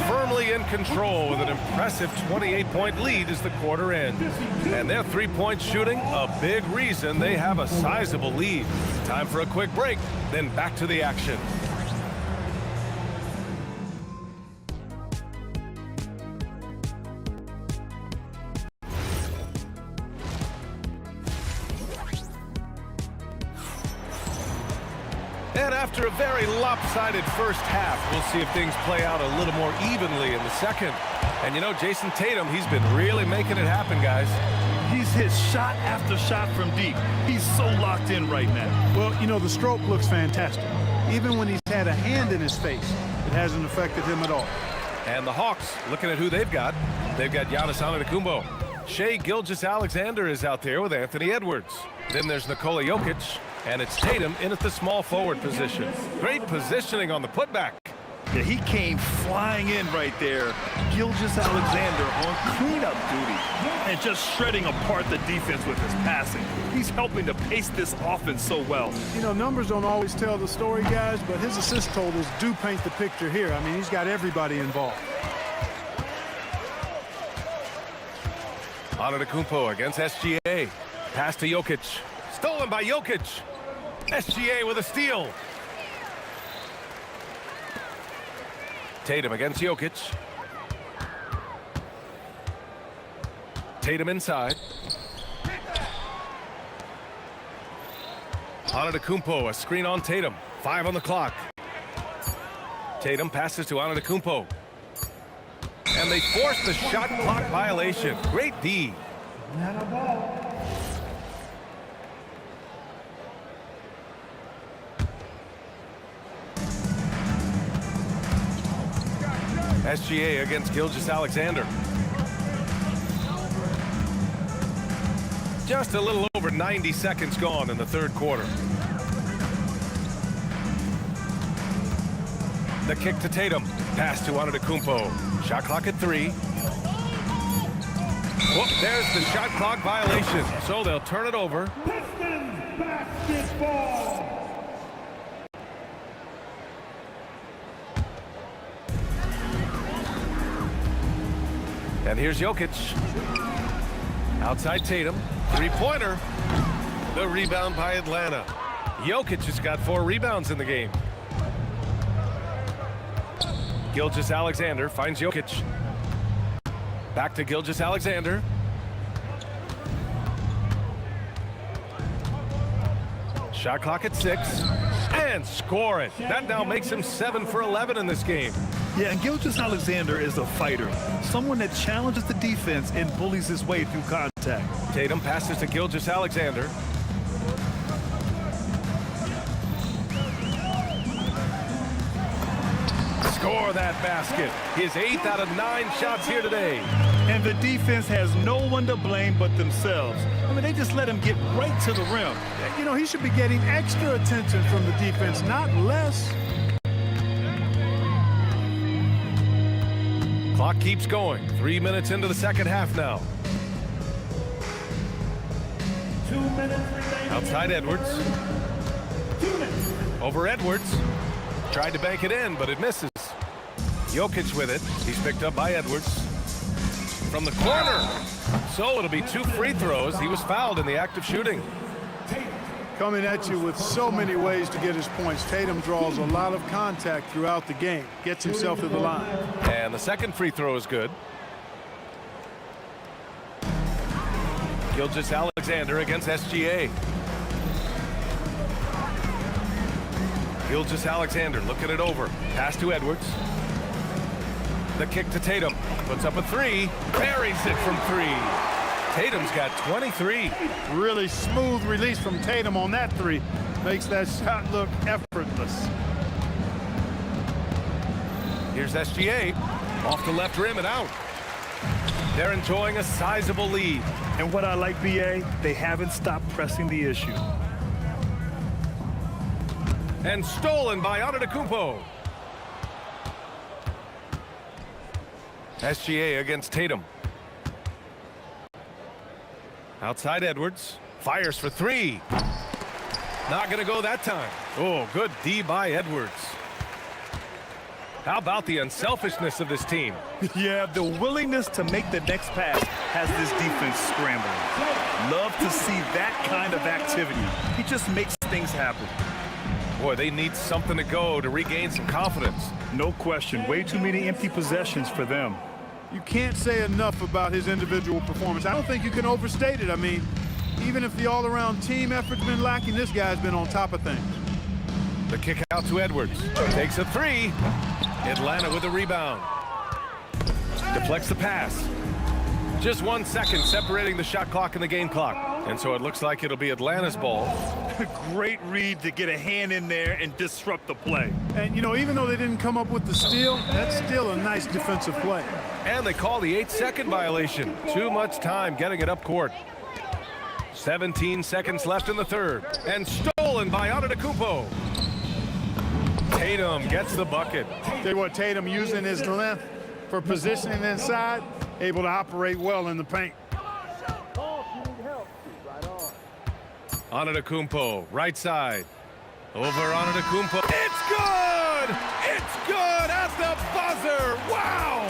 firmly in control with an impressive 28-point lead as the quarter ends. And their three-point shooting, a big reason they have a sizable lead. Time for a quick break, then back to the action. And after a very lopsided first half, we'll see if things play out a little more evenly in the second. And you know, Jason Tatum, he's been really making it happen, guys. He's hit shot after shot from deep. He's so locked in right now. Well, you know, the stroke looks fantastic. Even when he's had a hand in his face, it hasn't affected him at all. And the Hawks, looking at who they've got Giannis Antetokounmpo. Shai Gilgeous-Alexander is out there with Anthony Edwards. Then there's Nikola Jokic. And it's Tatum in at the small forward position. Great positioning on the putback. Yeah, he came flying in right there. Gilgeous-Alexander on cleanup duty and just shredding apart the defense with his passing. He's helping to pace this offense so well. You know, numbers don't always tell the story, guys, but his assist totals do paint the picture here. I mean, he's got everybody involved. Antetokounmpo against SGA. Pass to Jokic. Stolen by Jokic. SGA with a steal. Tatum against Jokic. Tatum inside. Antetokounmpo, a screen on Tatum. 5 on the clock. Tatum passes to Antetokounmpo. And they force the shot clock violation. Great D. SGA against Gilgeous-Alexander. Just a little over 90 seconds gone in the third quarter. The kick to Tatum. Pass to Antetokounmpo. Shot clock at 3. Whoop, there's the shot clock violation. So they'll turn it over. Pistons basketball. And here's Jokic. Outside Tatum. Three-pointer. The rebound by Atlanta. Jokic has got 4 rebounds in the game. Gilgeous-Alexander finds Jokic. Back to Gilgeous-Alexander. Shot clock at 6. And score it. That now makes him 7 for 11 in this game. Yeah, and Gilgeous-Alexander is a fighter. Someone that challenges the defense and bullies his way through contact. Tatum passes to Gilgeous-Alexander. Score that basket. His 8th out of 9 shots here today. And the defense has no one to blame but themselves. I mean, they just let him get right to the rim. You know, he should be getting extra attention from the defense, not less. Clock keeps going. 3 minutes into the second half now. 2 minutes remaining. Outside Edwards. 2 minutes. Over Edwards. Tried to bank it in, but it misses. Jokic with it. He's picked up by Edwards. From the corner. So it'll be 2 free throws. He was fouled in the act of shooting. Coming at you with so many ways to get his points. Tatum draws a lot of contact throughout the game. Gets himself to the line. And the second free throw is good. Gilgeous-Alexander against SGA. Gilgeous-Alexander looking it over. Pass to Edwards. The kick to Tatum. Puts up a 3. Buries it from 3. Tatum's got 23. Really smooth release from Tatum on that 3. Makes that shot look effortless. Here's SGA. Off the left rim and out. They're enjoying a sizable lead. And what I like, BA, they haven't stopped pressing the issue. And stolen by Antetokounmpo. SGA against Tatum. Outside Edwards. Fires for 3. Not going to go that time. Oh, good D by Edwards. How about the unselfishness of this team? Yeah, the willingness to make the next pass has this defense scrambling. Love to see that kind of activity. He just makes things happen. Boy, they need something to go to regain some confidence. No question. Way too many empty possessions for them. You can't say enough about his individual performance. I don't think you can overstate it. I mean, even if the all-around team effort's been lacking, this guy's been on top of things. The kick out to Edwards. Takes a 3. Atlanta with a rebound. Deflects the pass. Just 1 second separating the shot clock and the game clock. And so it looks like it'll be Atlanta's ball. Great read to get a hand in there and disrupt the play. And, you know, even though they didn't come up with the steal, that's still a nice defensive play. And they call the 8-second violation. Too much time getting it up court. 17 seconds left in the third. And stolen by Antetokounmpo. Tatum gets the bucket. Tell you what, Tatum using his length for positioning inside, able to operate well in the paint. Antetokounmpo, right side. Over Antetokounmpo. It's good! It's good at the buzzer! Wow!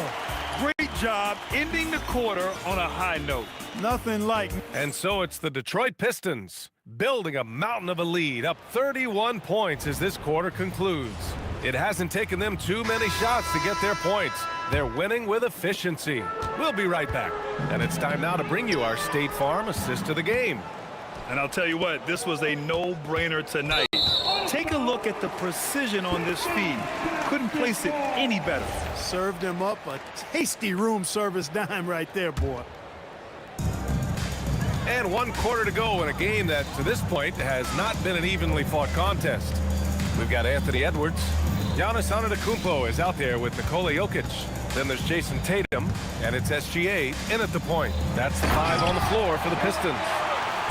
Great job ending the quarter on a high note. Nothing like. And so it's the Detroit Pistons building a mountain of a lead, up 31 points as this quarter concludes. It hasn't taken them too many shots to get their points. They're winning with efficiency. We'll be right back. And it's time now to bring you our State Farm assist to the game. And I'll tell you what, this was a no-brainer tonight. Take a look at the precision on this feed. Couldn't place it any better. Served him up a tasty room service dime right there, boy. And 1 quarter to go in a game that, to this point, has not been an evenly fought contest. We've got Anthony Edwards. Giannis Antetokounmpo is out there with Nikola Jokic. Then there's Jason Tatum, and it's SGA in at the point. That's the 5 on the floor for the Pistons.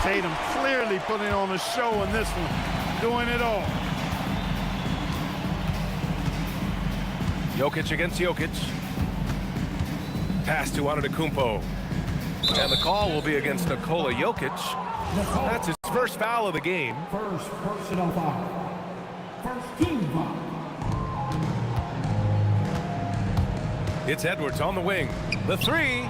Tatum clearly putting on a show in this one, doing it all. Jokic against Jokic. Pass to Antetokounmpo. And the call will be against Nikola Jokic. That's his first foul of the game. First personal foul. First team foul. It's Edwards on the wing. The 3.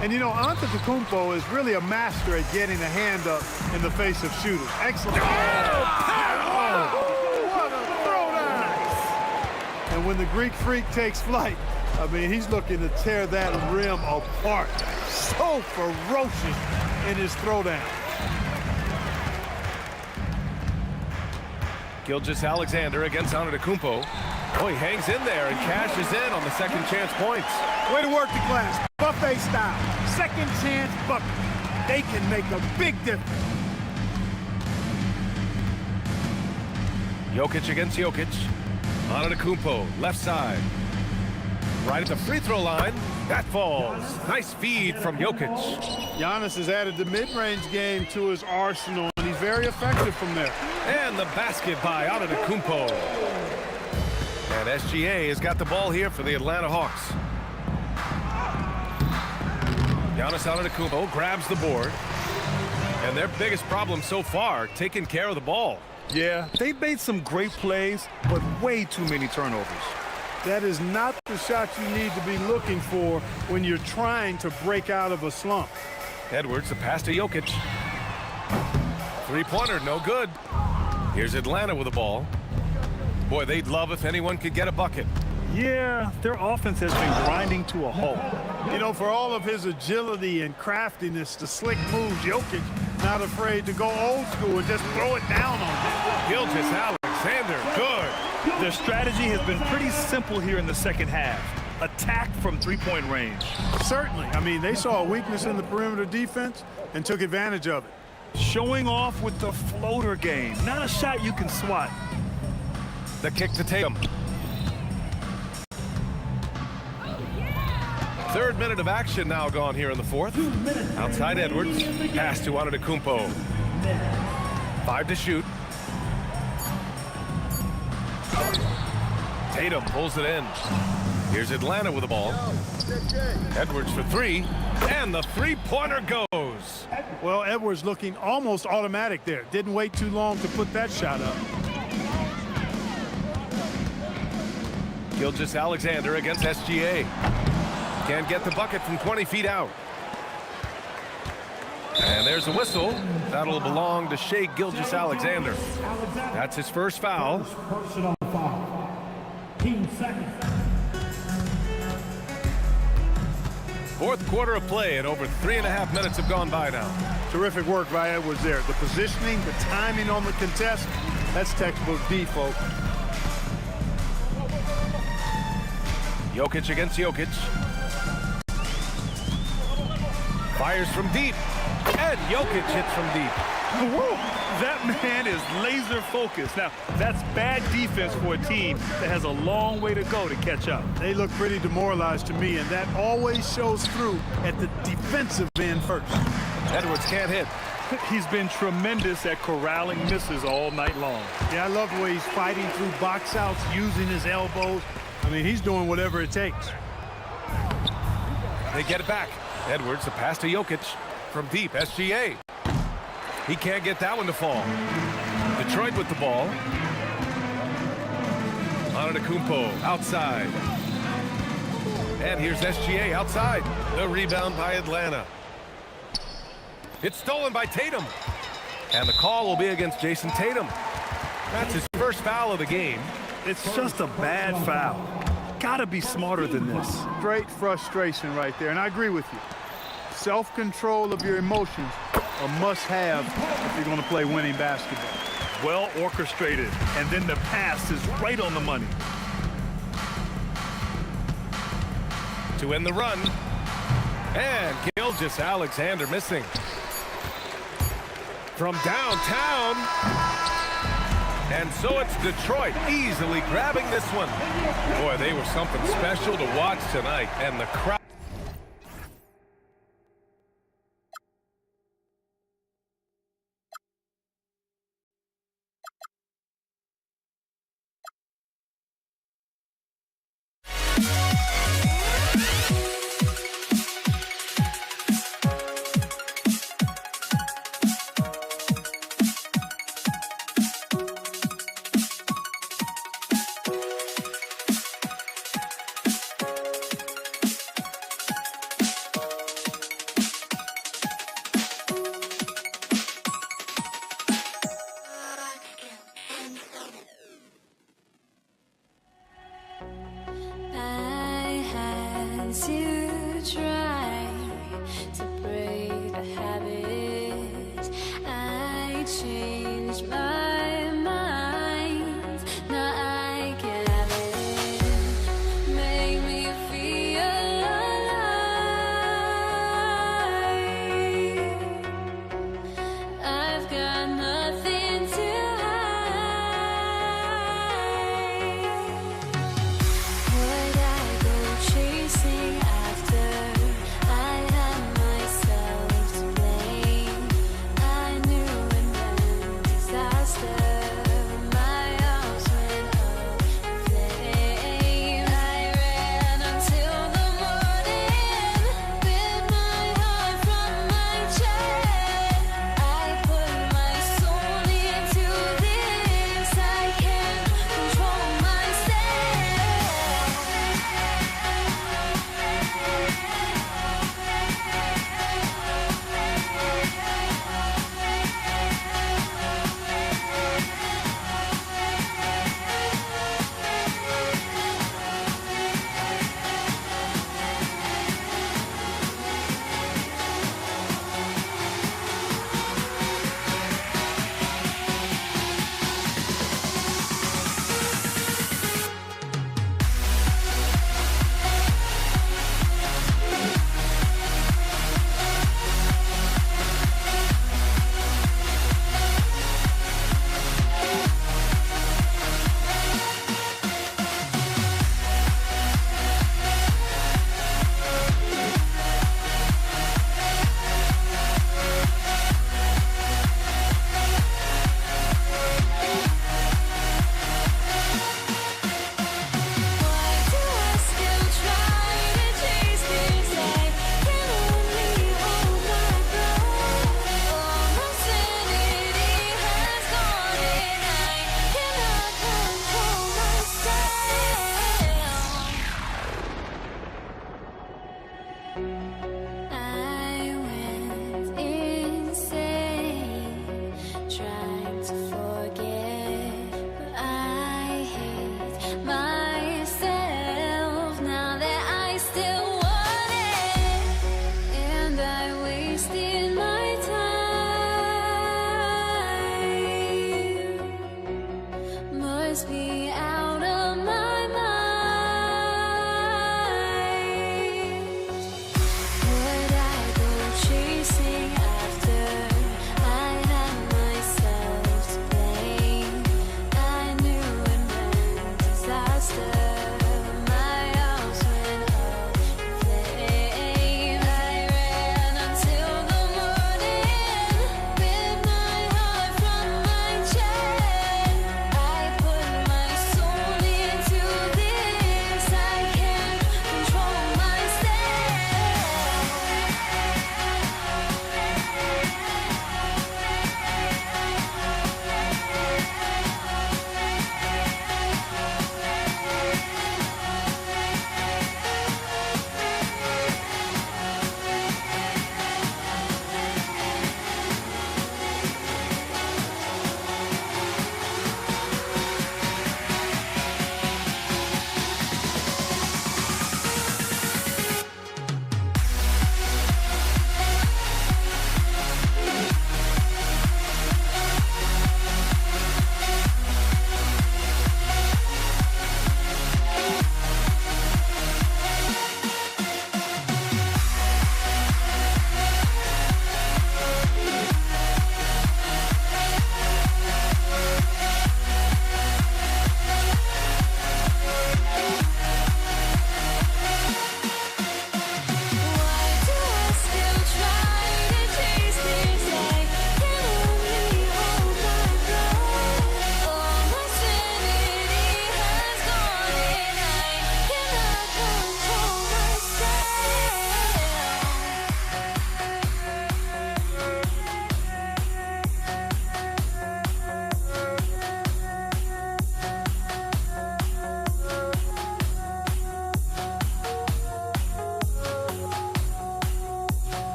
And you know, Antetokounmpo is really a master at getting a hand up in the face of shooters. Excellent. What a throwdown! And when the Greek freak takes flight, I mean, he's looking to tear that rim apart. So ferocious in his throwdown. Gilgeous-Alexander against Antetokounmpo. Oh, he hangs in there and cashes in on the second chance points. Way to work the glass. Buffet style. Second chance bucket. They can make a big difference. Jokic against Jokic. Antetokounmpo, left side. Right at the free throw line. That falls. Nice feed from Jokic. Giannis has added the mid-range game to his arsenal, and he's very effective from there. And the basket by Antetokounmpo. And SGA has got the ball here for the Atlanta Hawks. Giannis Antetokounmpo grabs the board. And their biggest problem so far, taking care of the ball. Yeah, they've made some great plays, but way too many turnovers. That is not the shot you need to be looking for when you're trying to break out of a slump. Edwards, the pass to Jokic. Three-pointer, no good. Here's Atlanta with the ball. Boy, they'd love if anyone could get a bucket. Yeah, their offense has been grinding to a halt. You know, for all of his agility and craftiness, the slick moves, Jokic not afraid to go old school and just throw it down on him. Gilgeous Alexander, good. Their strategy has been pretty simple here in the second half. Attack from three-point range. Certainly. I mean, they saw a weakness in the perimeter defense and took advantage of it. Showing off with the floater game. Not a shot you can swat. The kick to Tatum. Third minute of action now gone here in the fourth. Outside Edwards. Pass to Antetokounmpo. 5 to shoot. Tatum pulls it in. Here's Atlanta with the ball. Edwards for three. And the three-pointer goes. Well, Edwards looking almost automatic there. Didn't wait too long to put that shot up. Gilgeous Alexander against SGA. Can't get the bucket from 20 feet out. And there's a whistle. That'll belong to Shai Gilgeous Alexander. That's his first foul. Personal foul. Team second. Fourth quarter of play, and over 3.5 minutes have gone by now. Terrific work by Edwards there. The positioning, the timing on the contest, that's textbook D, folks. Jokic against Jokic. Fires from deep. And Jokic hits from deep. Woo! That man is laser focused. Now, that's bad defense for a team that has a long way to go to catch up. They look pretty demoralized to me, and that always shows through at the defensive end first. Edwards can't hit. He's been tremendous at corralling misses all night long. Yeah, I love the way he's fighting through box outs, using his elbows. I mean, he's doing whatever it takes. They get it back. Edwards, the pass to Jokic from deep. SGA. He can't get that one to fall. Detroit with the ball. Antetokounmpo outside. And here's SGA outside. The rebound by Atlanta. It's stolen by Tatum. And the call will be against Jason Tatum. That's his first foul of the game. It's just a bad foul. Gotta be smarter than this. Great frustration right there, and I agree with you. Self-control of your emotions a must-have if you're going to play winning basketball. Well orchestrated, and then the pass is right on the money. To end the run. And Gilgeous Alexander missing. From downtown. And so it's Detroit easily grabbing this one. Boy, they were something special to watch tonight, and the crowd.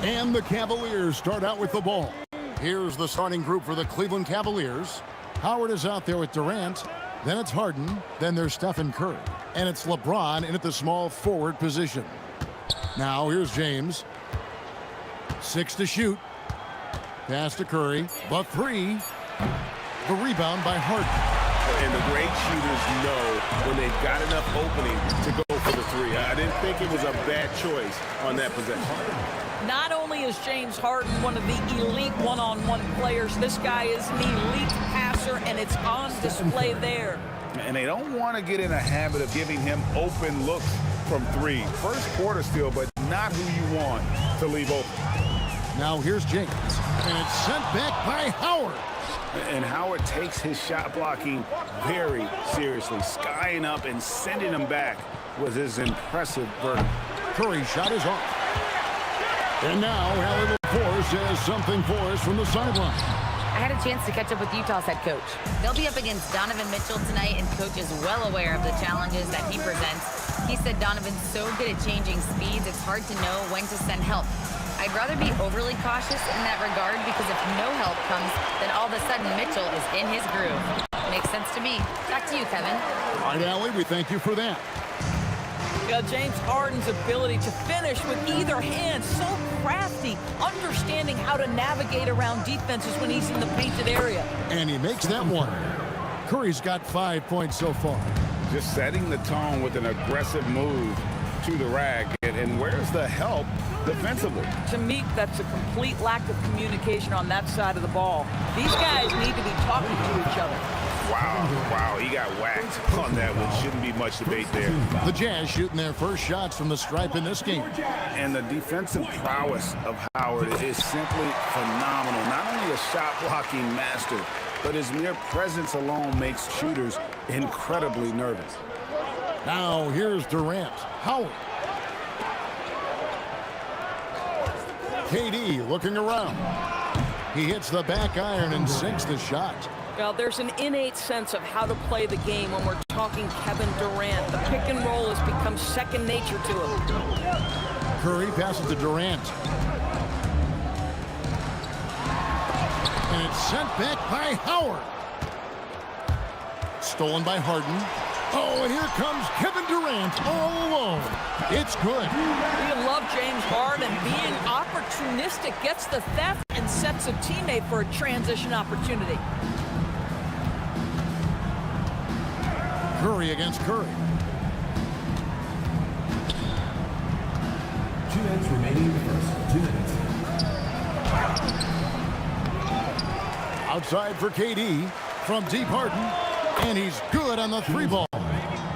And the Cavaliers start out with the ball. Here's the starting group for the Cleveland Cavaliers. Howard is out there with Durant. Then it's Harden. Then there's Stephen Curry. And it's LeBron in at the small forward position. Now here's James. 6 to shoot. Pass to Curry. The 3. The rebound by Harden. And the great shooters know when they've got enough opening to go for the 3. I didn't think it was a bad choice on that possession. Not only is James Harden one of the elite one-on-one players, this guy is an elite passer, and it's on display there. And they don't want to get in a habit of giving him open looks from 3. First quarter still, but not who you want to leave open. Now here's James, and it's sent back by Howard. And Howard takes his shot blocking very seriously. Skying up and sending him back was his impressive verdict. Curry's shot is off. And now Allie LaForce has something for us from the sideline. I had a chance to catch up with Utah's head coach. They'll be up against Donovan Mitchell tonight, and coach is well aware of the challenges that he presents. He said Donovan's so good at changing speeds, it's hard to know when to send help. I'd rather be overly cautious in that regard, because if no help comes, then all of a sudden Mitchell is in his groove. Makes sense to me. Back to you, Kevin. All right, Allie, we thank you for that. James Harden's ability to finish with either hand, so crafty, understanding how to navigate around defenses when he's in the painted area. And he makes that one. Curry's got 5 points so far. Just setting the tone with an aggressive move to the rack. And where's the help defensively? To me, that's a complete lack of communication on that side of the ball. These guys need to be talking to each other. Wow, he got whacked on that one. Shouldn't be much debate there. The Jazz shooting their first shots from the stripe in this game. And the defensive prowess of Howard is simply phenomenal. Not only a shot-blocking master, but his mere presence alone makes shooters incredibly nervous. Now here's Durant. Howard. KD looking around. He hits the back iron and sinks the shot. Well, there's an innate sense of how to play the game when we're talking Kevin Durant. The pick and roll has become second nature to him. Curry passes to Durant. And it's sent back by Howard. Stolen by Harden. Oh, and here comes Kevin Durant all alone. It's good. We love James Harden. Being opportunistic, gets the theft and sets a teammate for a transition opportunity. Curry against Curry. 2 minutes remaining in the first. 2 minutes. Outside for KD from deep Harden. And he's good on the 3-ball.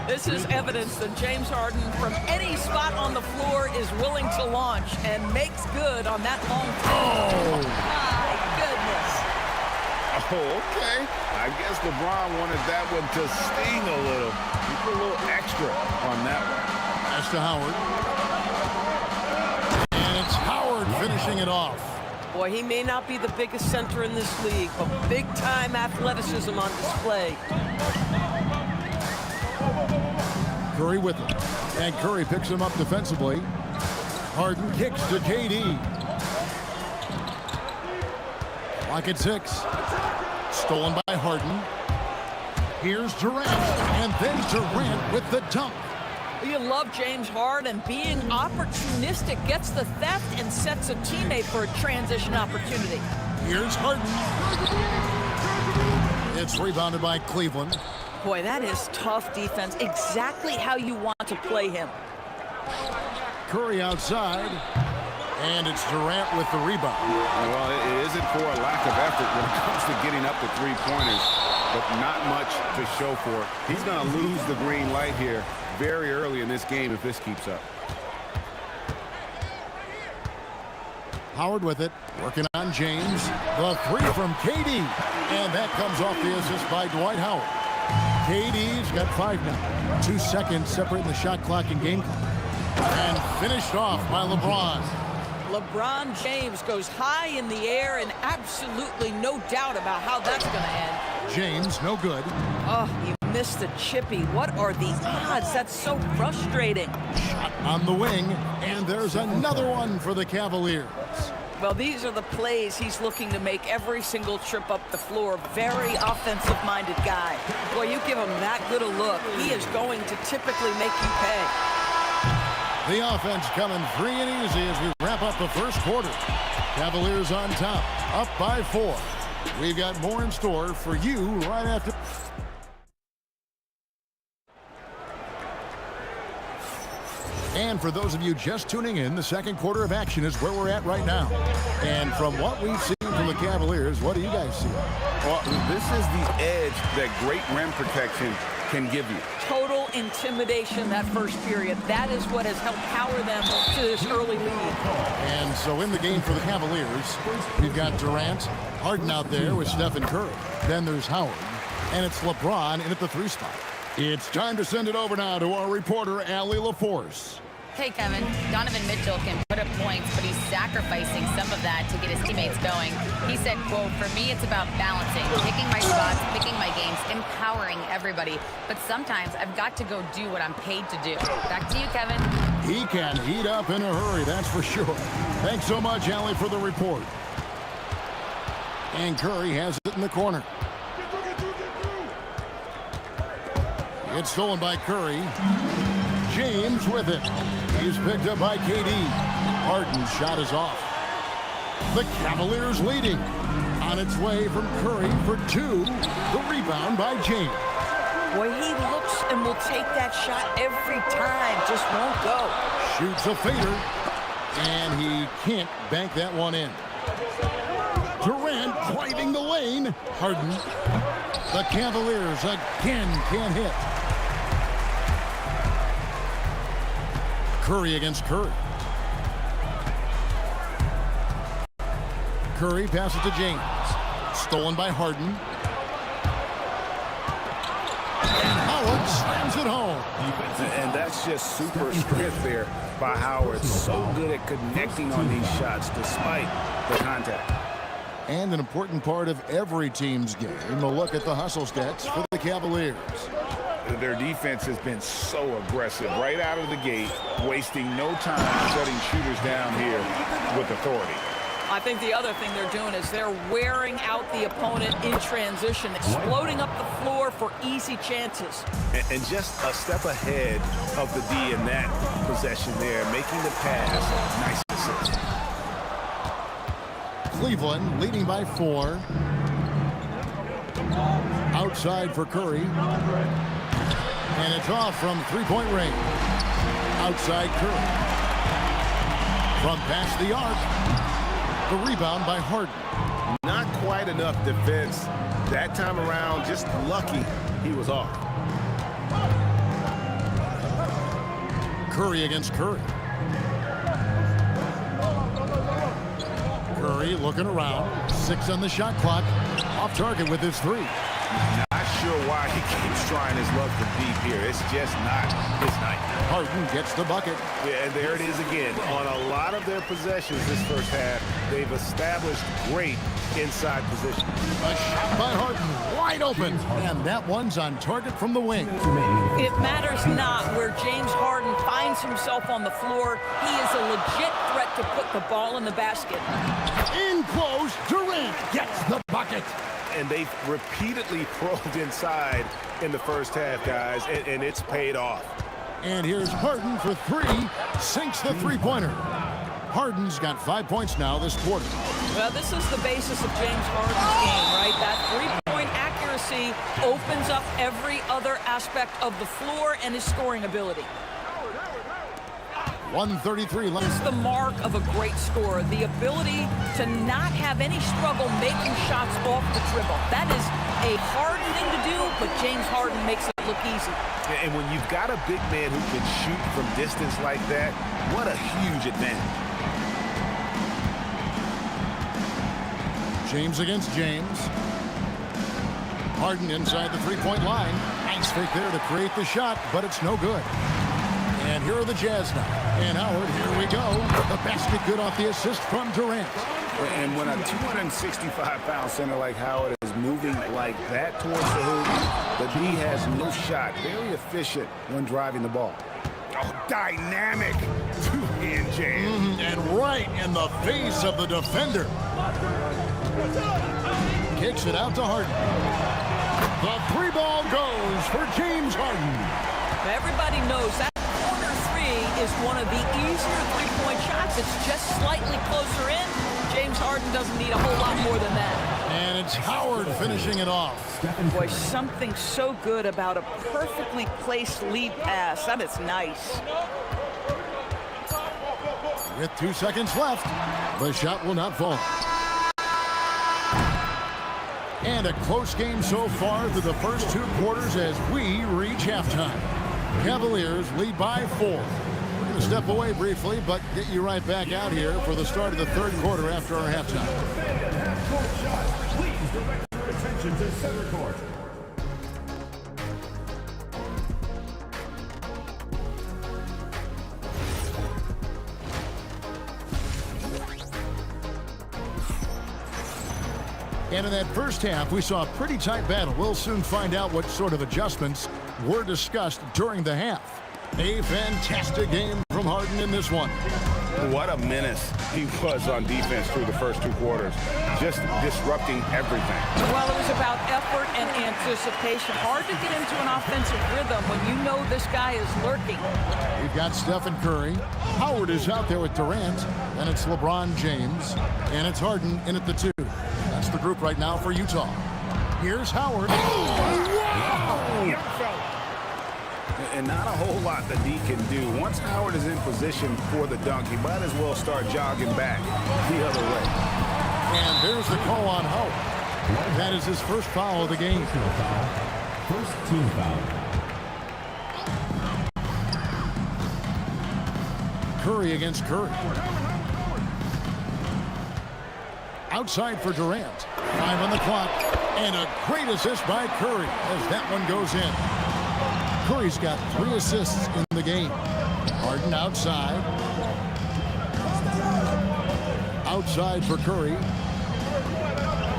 This is evidence that James Harden, from any spot on the floor, is willing to launch and makes good on that long throw. Oh! My goodness. Oh, okay. I guess LeBron wanted that one to sting a little. He put a little extra on that one. Pass to Howard. And it's Howard finishing it off. Boy, he may not be the biggest center in this league, but big-time athleticism on display. Curry with him. And Curry picks him up defensively. Harden kicks to KD. Clock at 6. Stolen by Harden. Here's Durant. And then Durant with the dunk. You love James Harden. Being opportunistic, gets the theft and sets a teammate for a transition opportunity. Here's Harden. It's rebounded by Cleveland. Boy, that is tough defense. Exactly how you want to play him. Curry outside. And it's Durant with the rebound. Well, it isn't for a lack of effort when it comes to getting up to 3-pointers, but not much to show for it. He's going to lose the green light here very early in this game if this keeps up. Howard with it, working on James. The 3 from KD. And that comes off the assist by Dwight Howard. KD's got 5 now. 2 seconds separating the shot clock and game clock. And finished off by LeBron. LeBron James goes high in the air, and absolutely no doubt about how that's going to end. James, no good. Oh, he missed the chippy. What are the odds? That's so frustrating. Shot on the wing, and there's another one for the Cavaliers. Well, these are the plays he's looking to make every single trip up the floor. Very offensive-minded guy. Boy, you give him that good a look, he is going to typically make you pay. The offense coming free and easy as we wrap up the first quarter. Cavaliers on top, up by 4. We've got more in store for you right after. And for those of you just tuning in, the second quarter of action is where we're at right now. And from what we've seen from the Cavaliers, what do you guys see? Well, this is the edge that great rim protection can give you. Total intimidation that first period. That is what has helped power them to this early lead. And so in the game for the Cavaliers, we've got Durant, Harden out there with Stephen Curry. Then there's Howard, and it's LeBron in at the 3 spot. It's time to send it over now to our reporter, Allie LaForce. Hey, Kevin, Donovan Mitchell can put up points, but he's sacrificing some of that to get his teammates going. He said, quote, "For me, it's about balancing, picking my spots, picking my games, empowering everybody. But sometimes I've got to go do what I'm paid to do." Back to you, Kevin. He can heat up in a hurry, that's for sure. Thanks so much, Allie, for the report. And Curry has it in the corner. It's stolen by Curry. James with it. He's picked up by KD. Harden's shot is off. The Cavaliers leading. On its way from Curry for 2. The rebound by James. Boy, he looks and will take that shot every time. Just won't go. Shoots a fader. And he can't bank that one in. Durant driving the lane. Harden. The Cavaliers again can't hit. Curry against Curry. Curry passes to James. Stolen by Harden. And Howard slams it home. And that's just super strength there by Howard. So good at connecting on these shots despite the contact. And an important part of every team's game, a look at the hustle stats for the Cavaliers. Their defense has been so aggressive right out of the gate, wasting no time shutting shooters down here with authority. I think the other thing they're doing is they're wearing out the opponent in transition, exploding up the floor for easy chances. And just a step ahead of the D in that possession there, making the pass. Nice assist. Cleveland leading by 4. Outside for Curry. And it's off from 3-point range. Outside Curry. From past the arc. The rebound by Harden. Not quite enough defense that time around. Just lucky he was off. Curry against Curry. Curry looking around. 6 on the shot clock. Off target with his 3. Not sure why he keeps trying his luck from deep here. It's just not his night. Harden gets the bucket. Yeah, and there it is again. On a lot of their possessions this first half, they've established great inside position. A shot by Harden, wide open. And that one's on target from the wing. It matters not where James Harden finds himself on the floor. He is a legit threat to put the ball in the basket. In close, Durant gets the bucket. And they've repeatedly probed inside in the first half, guys, and it's paid off. And here's Harden for 3. Sinks the 3-pointer. Harden's got 5 points now this quarter. Well, this is the basis of James Harden's game, right? That 3-point accuracy opens up every other aspect of the floor and his scoring ability. 1:33 left. This is the mark of a great scorer, the ability to not have any struggle making shots off the dribble. That is a hard thing to do, but James Harden makes it look easy. And when you've got a big man who can shoot from distance like that, what a huge advantage. James against James. Harden inside the 3-point line. Nice fake there to create the shot, but it's no good. And here are the Jazz now. And Howard, here we go. The basket good off the assist from Durant. And when a 265-pound center like Howard is moving like that towards the hoop, the D has no shot. Very efficient when driving the ball. Oh, dynamic two-hand jam. And right in the face of the defender. Kicks it out to Harden. The three ball goes for James Harden. Everybody knows that corner three is one of the easier three-point shots. It's just slightly closer in. James Harden doesn't need a whole lot more than that. And it's Howard finishing it off. Boy, something so good about a perfectly placed lead pass. That is nice. With 2 seconds left, the shot will not fall. And a close game so far through the first 2 quarters as we reach halftime. Cavaliers lead by 4. We're going to step away briefly, but get you right back out here for the start of the third quarter after our halftime. Please direct your attention to center court. And in that first half, we saw a pretty tight battle. We'll soon find out what sort of adjustments were discussed during the half. A fantastic game from Harden in this one. What a menace he was on defense through the first 2 quarters. Just disrupting everything. Well, it was about effort and anticipation. Hard to get into an offensive rhythm when you know this guy is lurking. We've got Stephen Curry. Howard is out there with Durant. And it's LeBron James. And it's Harden in at the 2. That's the group right now for Utah. Here's Howard. Wow! And not a whole lot the D can do. Once Howard is in position for the dunk, he might as well start jogging back the other way. And there's the call on Howard. That is his first foul of the game. First team foul. Curry against Curry. Outside for Durant. 5 on the clock. And a great assist by Curry as that one goes in. Curry's got 3 assists in the game. Harden outside. Outside for Curry.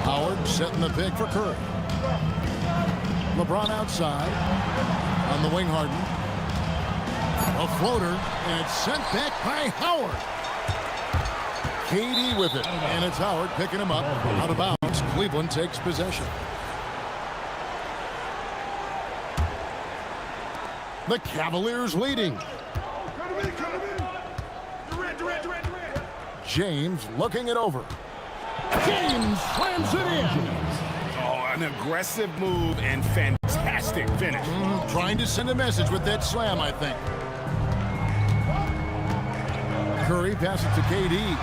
Howard setting the pick for Curry. LeBron outside. On the wing, Harden. A floater, and it's sent back by Howard. KD with it, and it's Howard picking him up. Out of bounds, Cleveland takes possession. The Cavaliers leading. James looking it over. James slams it in. Oh, an aggressive move and fantastic finish. Trying to send a message with that slam, I think. Curry passes to KD.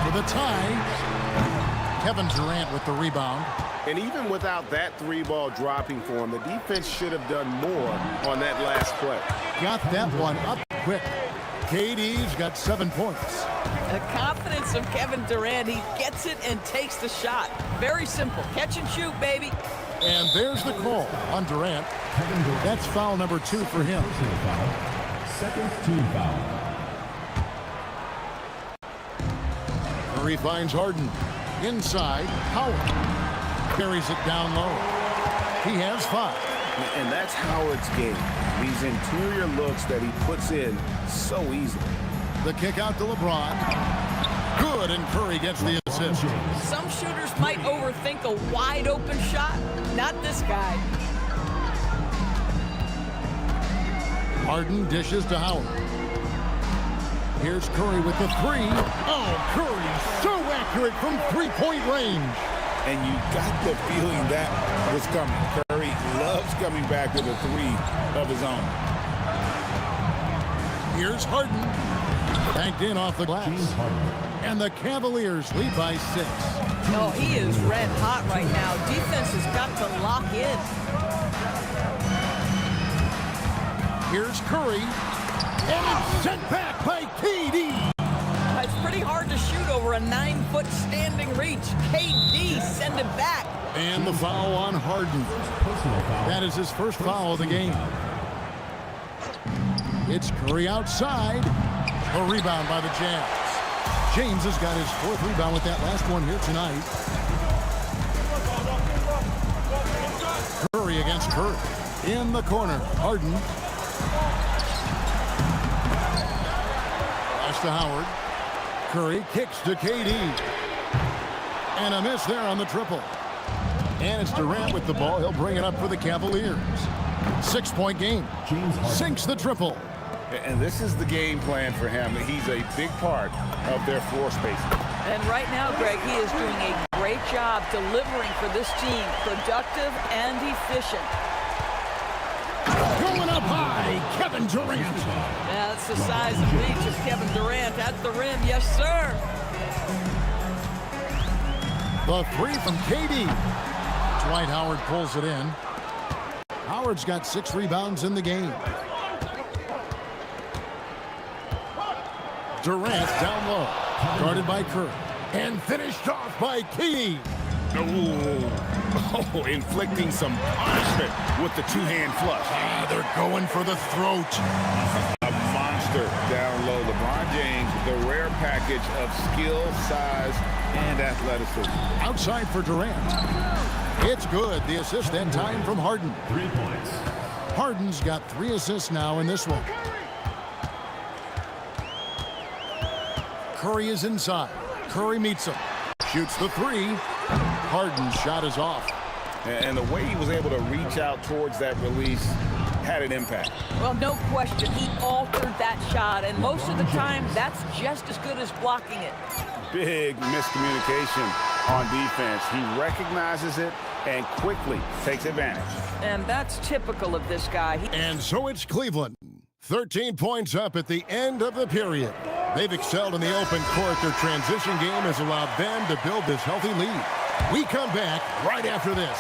For the tie, Kevin Durant with the rebound. And even without that 3-ball dropping for him, the defense should have done more on that last play. Got that one up quick. KD's got 7 points. The confidence of Kevin Durant. He gets it and takes the shot. Very simple. Catch and shoot, baby. And there's the call on Durant. That's foul number 2 for him. Second team foul. Curry finds Harden. Inside, Howard. Carries it down low. He has 5. And that's Howard's game. These interior looks that he puts in so easily. The kick out to LeBron. Good, and Curry gets the assist. Some shooters might overthink a wide open shot. Not this guy. Harden dishes to Howard. Here's Curry with the 3. Oh, Curry so accurate from 3-point range. And you got the feeling that was coming. Curry loves coming back with a 3 of his own. Here's Harden. Banked in off the glass. And the Cavaliers lead by 6. Oh, he is red hot right now. Defense has got to lock in. Here's Curry. And it's sent back by KD. It's pretty hard to shoot over a 9-foot standing reach. KD send it back. And the foul on Harden. That is his first foul of the game. It's Curry outside. A rebound by the Jazz. James has got his 4th rebound with that last one here tonight. It's Curry in the corner. Harden. Pass to Howard. Curry kicks to KD. And a miss there on the triple. And it's Durant with the ball. He'll bring it up for the Cavaliers. 6-point game. Sinks the triple. And this is the game plan for him. He's a big part of their floor spacing. And right now, Greg, he is doing a great job delivering for this team. Productive and efficient. Going up high, Kevin Durant. Yeah, that's the size and reach of Kevin Durant at the rim. Yes, sir. The three from KD. Dwight Howard pulls it in. Howard's got 6 rebounds in the game. Durant down low. Guarded by Curry. And finished off by KD. Oh, inflicting some punishment with the two-hand flush. They're going for the throat. A monster down low. LeBron James, the rare package of skill, size, and athleticism. Outside for Durant. It's good. The assist that time from Harden. 3 points. Harden's got 3 assists now in this one. Curry is inside. Curry meets him. Shoots the 3. Harden's shot is off. And the way he was able to reach out towards that release had an impact. Well, no question. He altered that shot, and most of the time, that's just as good as blocking it. Big miscommunication on defense. He recognizes it and quickly takes advantage. And that's typical of this guy. And so it's Cleveland. 13 points up at the end of the period. They've excelled in the open court. Their transition game has allowed them to build this healthy lead. We come back right after this.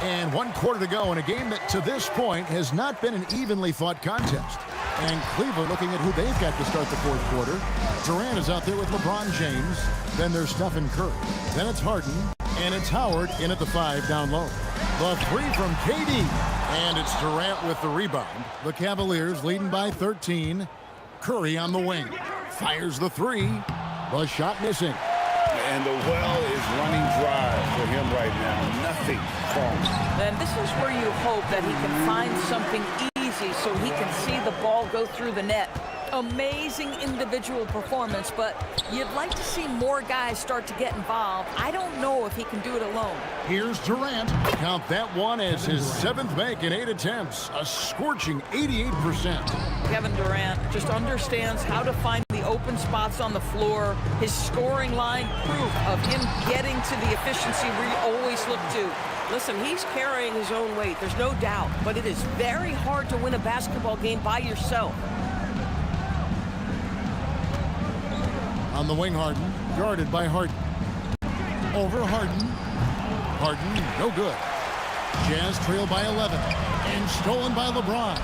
And 1 quarter to go in a game that to this point has not been an evenly fought contest. And Cleveland looking at who they've got to start the 4th quarter. Durant is out there with LeBron James. Then there's Stephen Curry. Then it's Harden. And it's Howard in at the 5 down low. The 3 from KD. And it's Durant with the rebound. The Cavaliers leading by 13. Curry on the wing. Fires the 3. The shot missing. And the well is running dry for him right now. Nothing falling. And this is where you hope that he can find something easy so he can see the ball go through the net. Amazing individual performance, but you'd like to see more guys start to get involved. I don't know if he can do it alone. Here's Durant. Count that one as his 7th make in 8 attempts. A scorching 88%. Kevin Durant just understands how to find the open spots on the floor. His scoring line, proof of him getting to the efficiency we always look to. Listen, he's carrying his own weight, there's no doubt, but it is very hard to win a basketball game by yourself. On the wing, Harden, guarded by Harden. Over Harden. Harden, no good. Jazz trail by 11. And stolen by LeBron.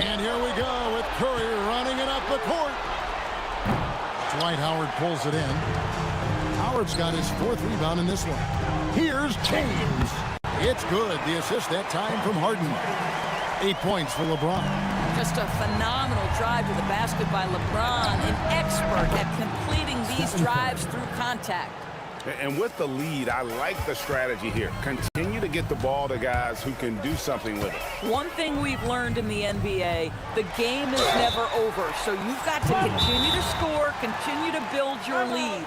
And here we go with Curry running it up the court. Dwight Howard pulls it in. Howard's got his 4th rebound in this one. Here's James. It's good. The assist that time from Harden. 8 points for LeBron. Just a phenomenal drive to the basket by LeBron, an expert at completing these drives through contact. And with the lead, I like the strategy here. Continue to get the ball to guys who can do something with it. One thing we've learned in the NBA, the game is never over. So you've got to continue to score, continue to build your lead.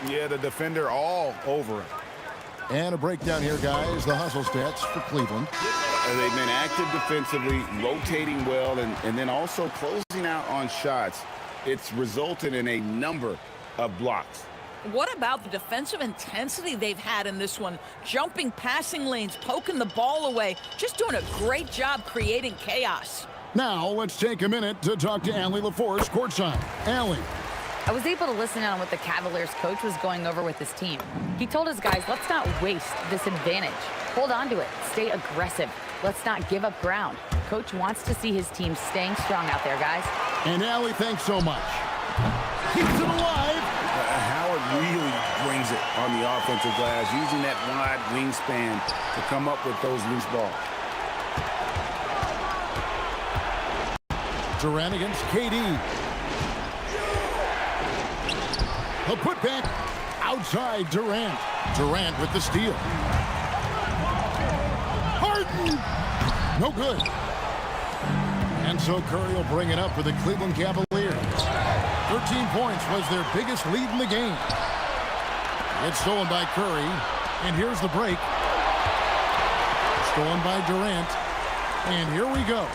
Yeah, the defender all over it. And a breakdown here, guys. The hustle stats for Cleveland. And they've been active defensively, rotating well, and then also closing out on shots. It's resulted in a number of blocks. What about the defensive intensity they've had in this one? Jumping passing lanes, poking the ball away, just doing a great job creating chaos. Now, let's take a minute to talk to Allie LaForce courtside. Allie. I was able to listen in on what the Cavaliers coach was going over with his team. He told his guys, let's not waste this advantage. Hold on to it. Stay aggressive. Let's not give up ground. Coach wants to see his team staying strong out there, guys. And Allie, thanks so much. Keeps it alive. Howard really brings it on the offensive glass, using that wide wingspan to come up with those loose balls. Durant against KD. The putback outside Durant. Durant with the steal. Harden! No good. And so Curry will bring it up for the Cleveland Cavaliers. 13 points was their biggest lead in the game. It's stolen by Curry. And here's the break. Stolen by Durant. And here we go.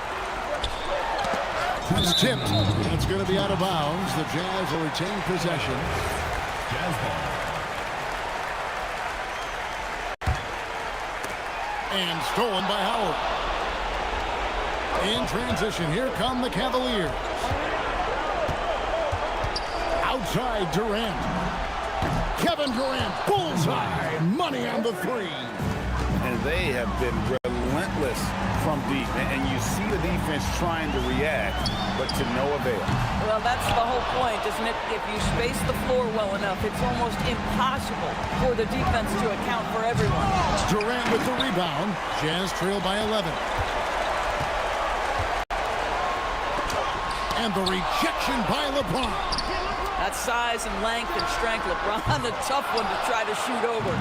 It's tipped. It's going to be out of bounds. The Jazz will retain possession. Jazz ball. And stolen by Howard. In transition, here come the Cavaliers. Outside Durant. Kevin Durant, bullseye. Money on the three. And they have been relentless from deep. And you see the defense trying to react, but to no avail. Well, that's the whole point, isn't it? If you space the floor well enough, it's almost impossible for the defense to account for everyone. Durant with the rebound. Jazz trail by 11. And the rejection by LeBron. That size and length and strength, LeBron, a tough one to try to shoot over.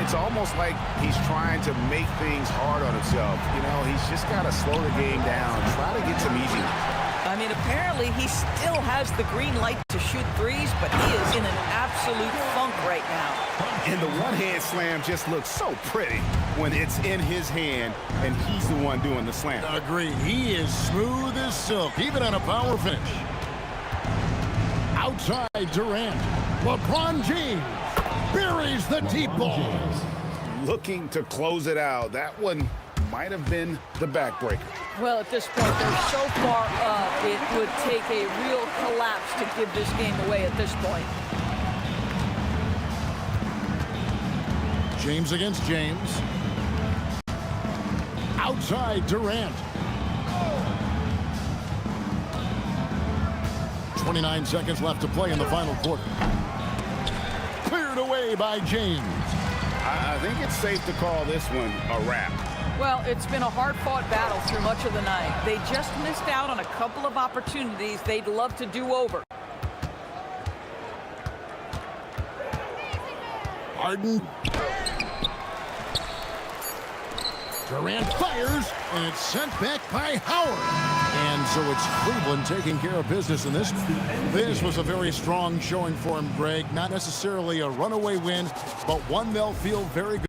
It's almost like he's trying to make things hard on himself. You know, he's just got to slow the game down, try to get some easy ones. I mean, apparently he still has the green light to shoot threes, but he is in an absolute funk right now. And the one-hand slam just looks so pretty when it's in his hand and he's the one doing the slam. Agreed. He is smooth as silk, even on a power finish. Outside Durant. LeBron James buries the deep ball. Looking to close it out. That one might have been the backbreaker. Well, at this point, they're so far up, it would take a real collapse to give this game away at this point. James against James. Outside Durant. 29 seconds left to play in the final quarter. Cleared away by James. I think it's safe to call this one a wrap. Well, it's been a hard-fought battle through much of the night. They just missed out on a couple of opportunities they'd love to do over. Harden. Durant fires, and it's sent back by Howard. And so it's Cleveland taking care of business in this. This was a very strong showing for him, Greg. Not necessarily a runaway win, but one they'll feel very good.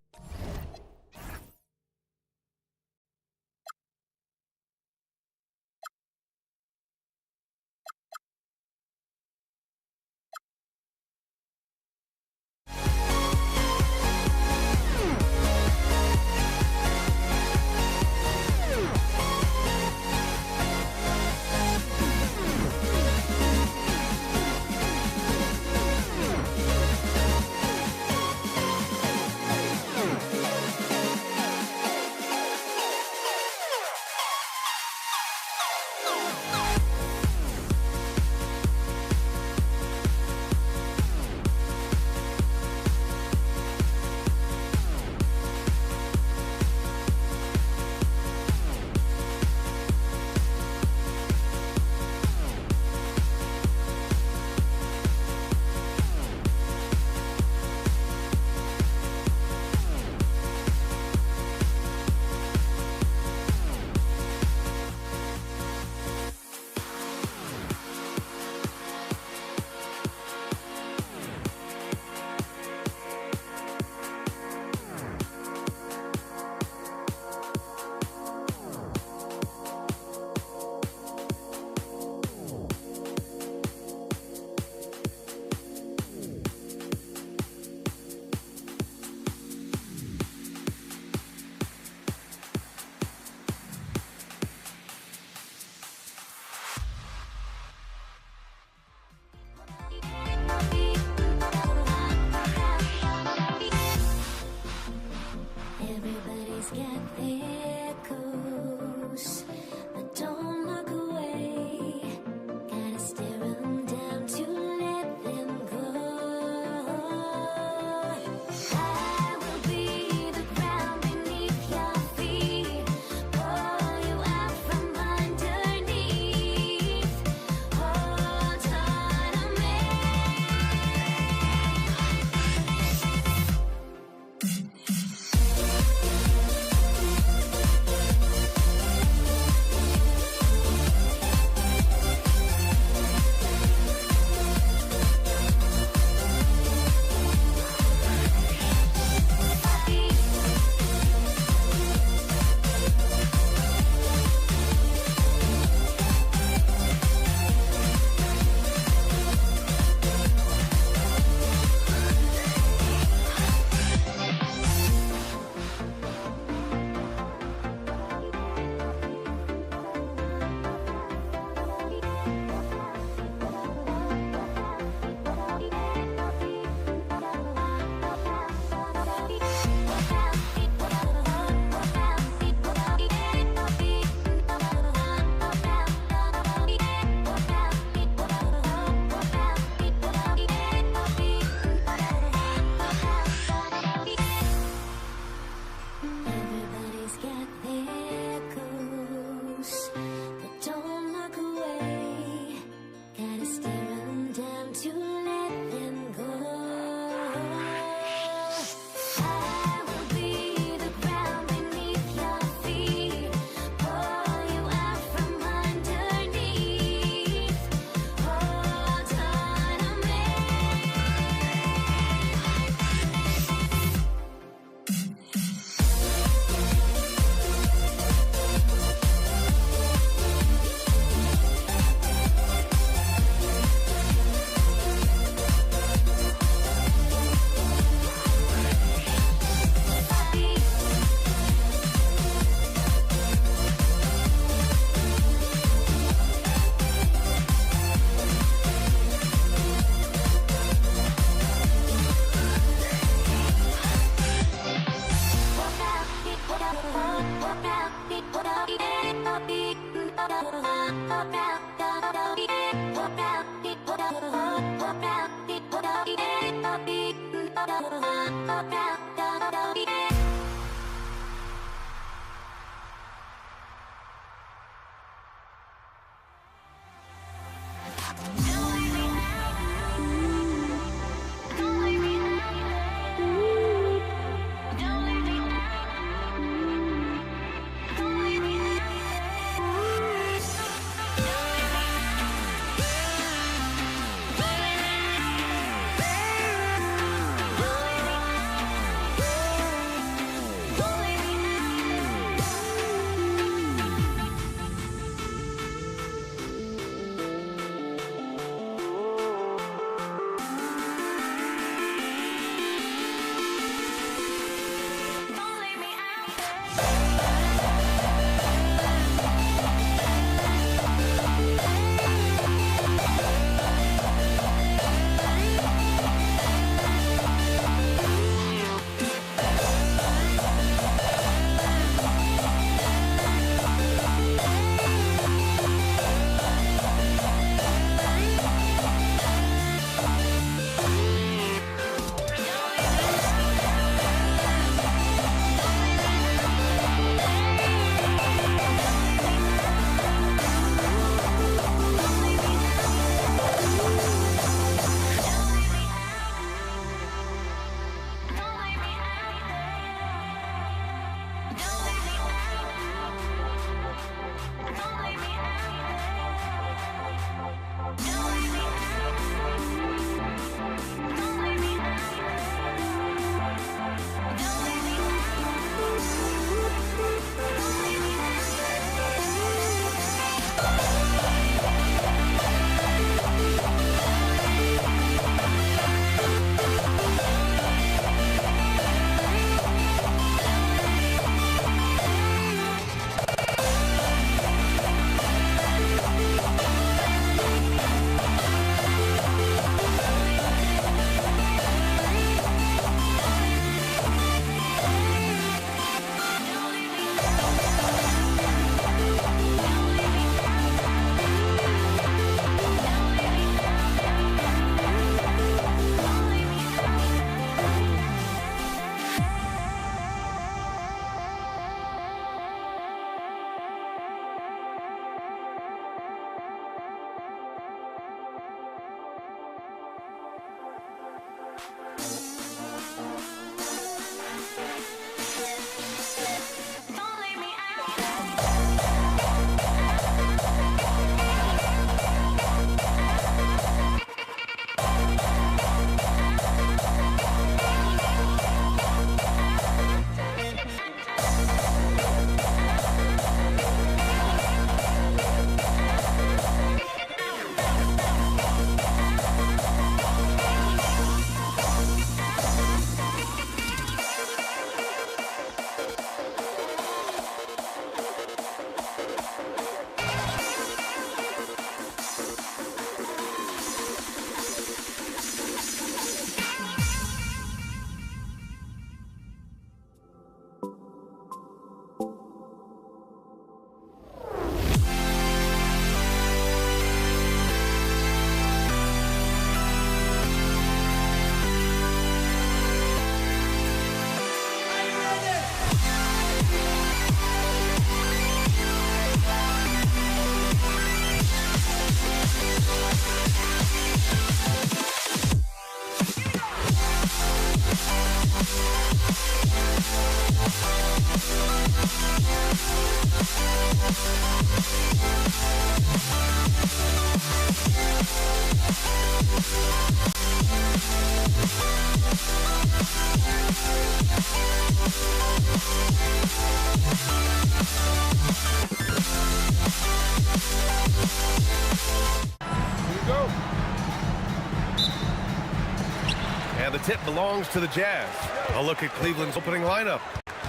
And the tip belongs to the Jazz. A look at Cleveland's opening lineup.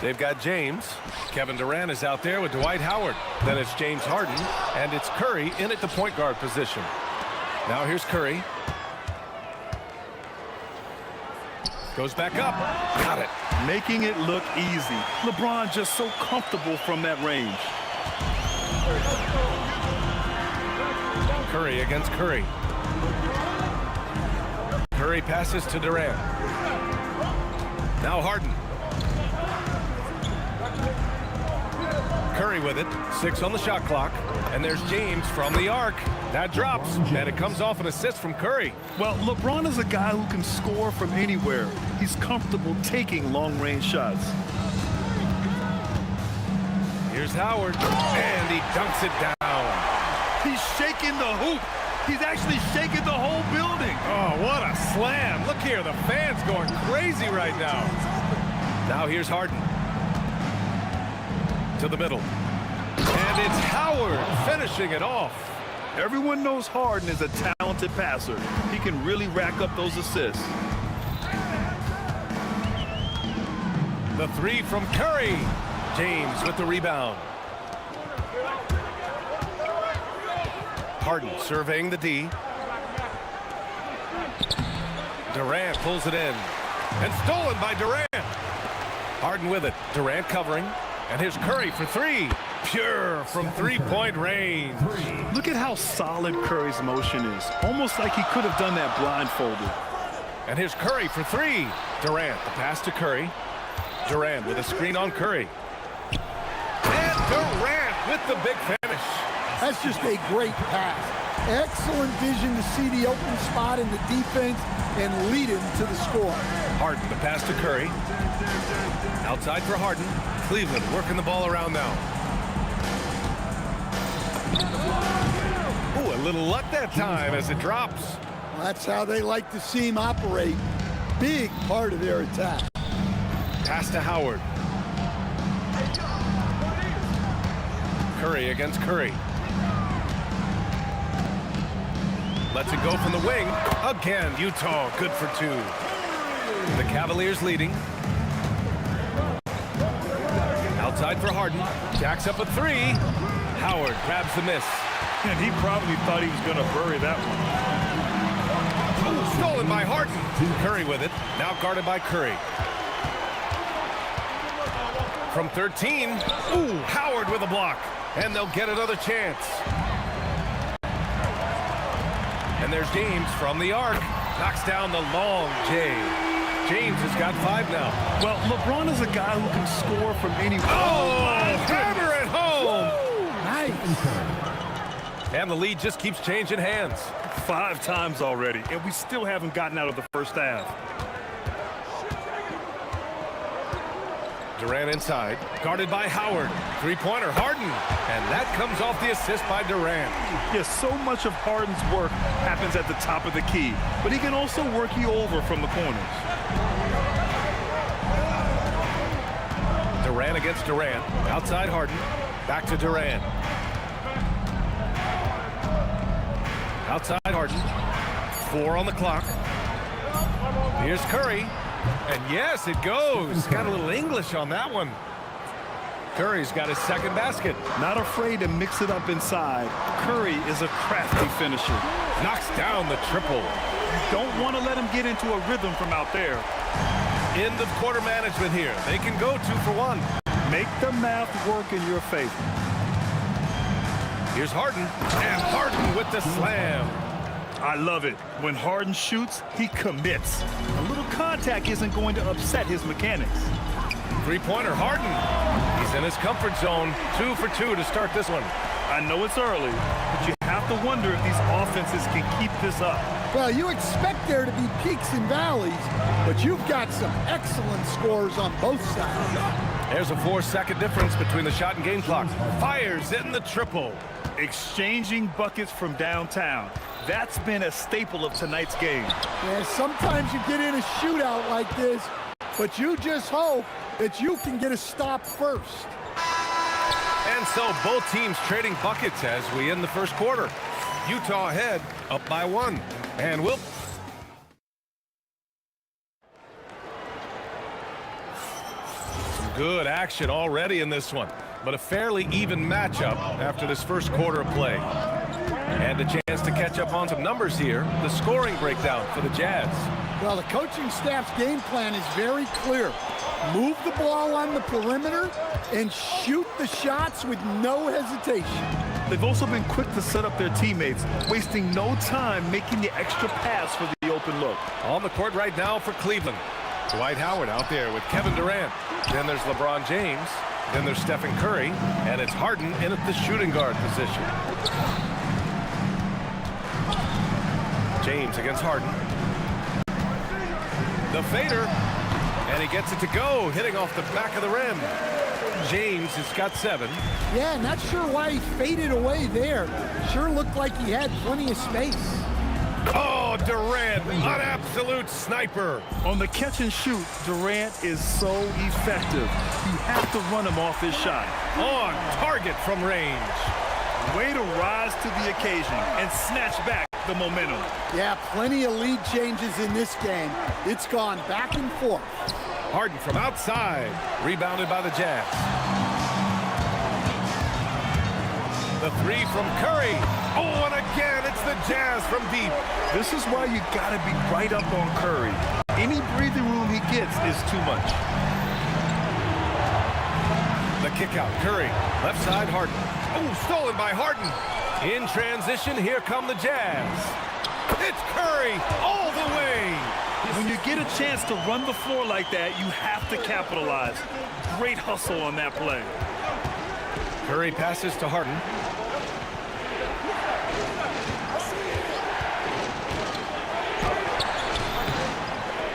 They've got James. Kevin Durant is out there with Dwight Howard. Then it's James Harden, and it's Curry in at the point guard position. Now here's Curry. Goes back up. Got it. Making it look easy. LeBron just so comfortable from that range. Curry against Curry. Curry passes to Durant. Now Harden. Curry with it. 6 on the shot clock. And there's James from the arc. That drops, and it comes off an assist from Curry. Well, LeBron is a guy who can score from anywhere. He's comfortable taking long-range shots. Here's Howard, and he dunks it down. He's shaking the hoop. He's actually shaking the whole building. Oh, what a slam. Look here, the fans going crazy right now. Now here's Harden. To the middle. And it's Howard finishing it off. Everyone knows Harden is a talented passer. He can really rack up those assists. The 3 from Curry. James with the rebound. Harden surveying the D. Durant pulls it in. And stolen by Durant. Harden with it. Durant covering. And here's Curry for 3. Pure from three-point range. Look at how solid Curry's motion is. Almost like he could have done that blindfolded. And here's Curry for 3. Durant, the pass to Curry. Durant with a screen on Curry. And Durant with the big finish. That's just a great pass. Excellent vision to see the open spot in the defense and lead him to the score. Harden, the pass to Curry. Outside for Harden. Cleveland working the ball around now. Ooh, a little luck that time as it drops. Well, that's how they like to see him operate. Big part of their attack. Pass to Howard. Curry against Curry. Lets it go from the wing. Again, Utah good for 2. The Cavaliers leading. Outside for Harden. Jacks up a 3. Howard grabs the miss. And he probably thought he was going to bury that one. Oh, stolen by Harden. Curry with it. Now guarded by Curry. From 13. Ooh, Howard with a block. And they'll get another chance. And there's James from the arc. Knocks down the long J. James has got 5 now. Well, LeBron is a guy who can score from anywhere. Oh, hammer it home. Nice. And the lead just keeps changing hands. 5 times already, and we still haven't gotten out of the first half. Durant inside, guarded by Howard. 3-pointer, Harden. And that comes off the assist by Durant. Yes, so much of Harden's work happens at the top of the key, but he can also work you over from the corners. Durant against Durant. Outside Harden. Back to Durant. Outside Harden. 4 on the clock. Here's Curry. And yes, it goes. Got a little English on that one. Curry's got his second basket. Not afraid to mix it up inside. Curry is a crafty finisher. Knocks down the triple. You don't want to let him get into a rhythm from out there. End of quarter management here. They can go 2 for 1. Make the math work in your favor. Here's Harden. And Harden with the slam. I love it. When Harden shoots, he commits. A little contact isn't going to upset his mechanics. 3-pointer, Harden. He's in his comfort zone. 2 for 2 to start this one. I know it's early, but you have to wonder if these offenses can keep this up. Well, you expect there to be peaks and valleys, but you've got some excellent scores on both sides. There's a 4-second difference between the shot and game clock. Fires in the triple. Exchanging buckets from downtown. That's been a staple of tonight's game. Yeah, sometimes you get in a shootout like this, but you just hope that you can get a stop first. And so both teams trading buckets as we end the first quarter. Utah ahead, up by 1. And we'll... Some good action already in this one, but a fairly even matchup after this first quarter of play. And a chance to catch up on some numbers here. The scoring breakdown for the Jazz. Well, the coaching staff's game plan is very clear. Move the ball on the perimeter and shoot the shots with no hesitation. They've also been quick to set up their teammates, wasting no time making the extra pass for the open look. On the court right now for Cleveland. Dwight Howard out there with Kevin Durant. Then there's LeBron James. Then there's Stephen Curry. And it's Harden in at the shooting guard position. James against Harden. The fader. And he gets it to go, hitting off the back of the rim. James has got 7. Yeah, not sure why he faded away there. Sure looked like he had plenty of space. Oh, Durant, an absolute sniper. On the catch and shoot, Durant is so effective. You have to run him off his shot. On target from range. Way to rise to the occasion and snatch back the momentum. Yeah, plenty of lead changes in this game. It's gone back and forth. Harden from outside, rebounded by the Jazz. The 3 from Curry. Oh, and again, it's the Jazz from deep. This is why you gotta be right up on Curry. Any breathing room he gets is too much. The kick out, Curry, left side, Harden. Oh, stolen by Harden. In transition, here come the Jazz. It's Curry all the way. When you get a chance to run the floor like that, you have to capitalize. Great hustle on that play. Curry passes to Harden.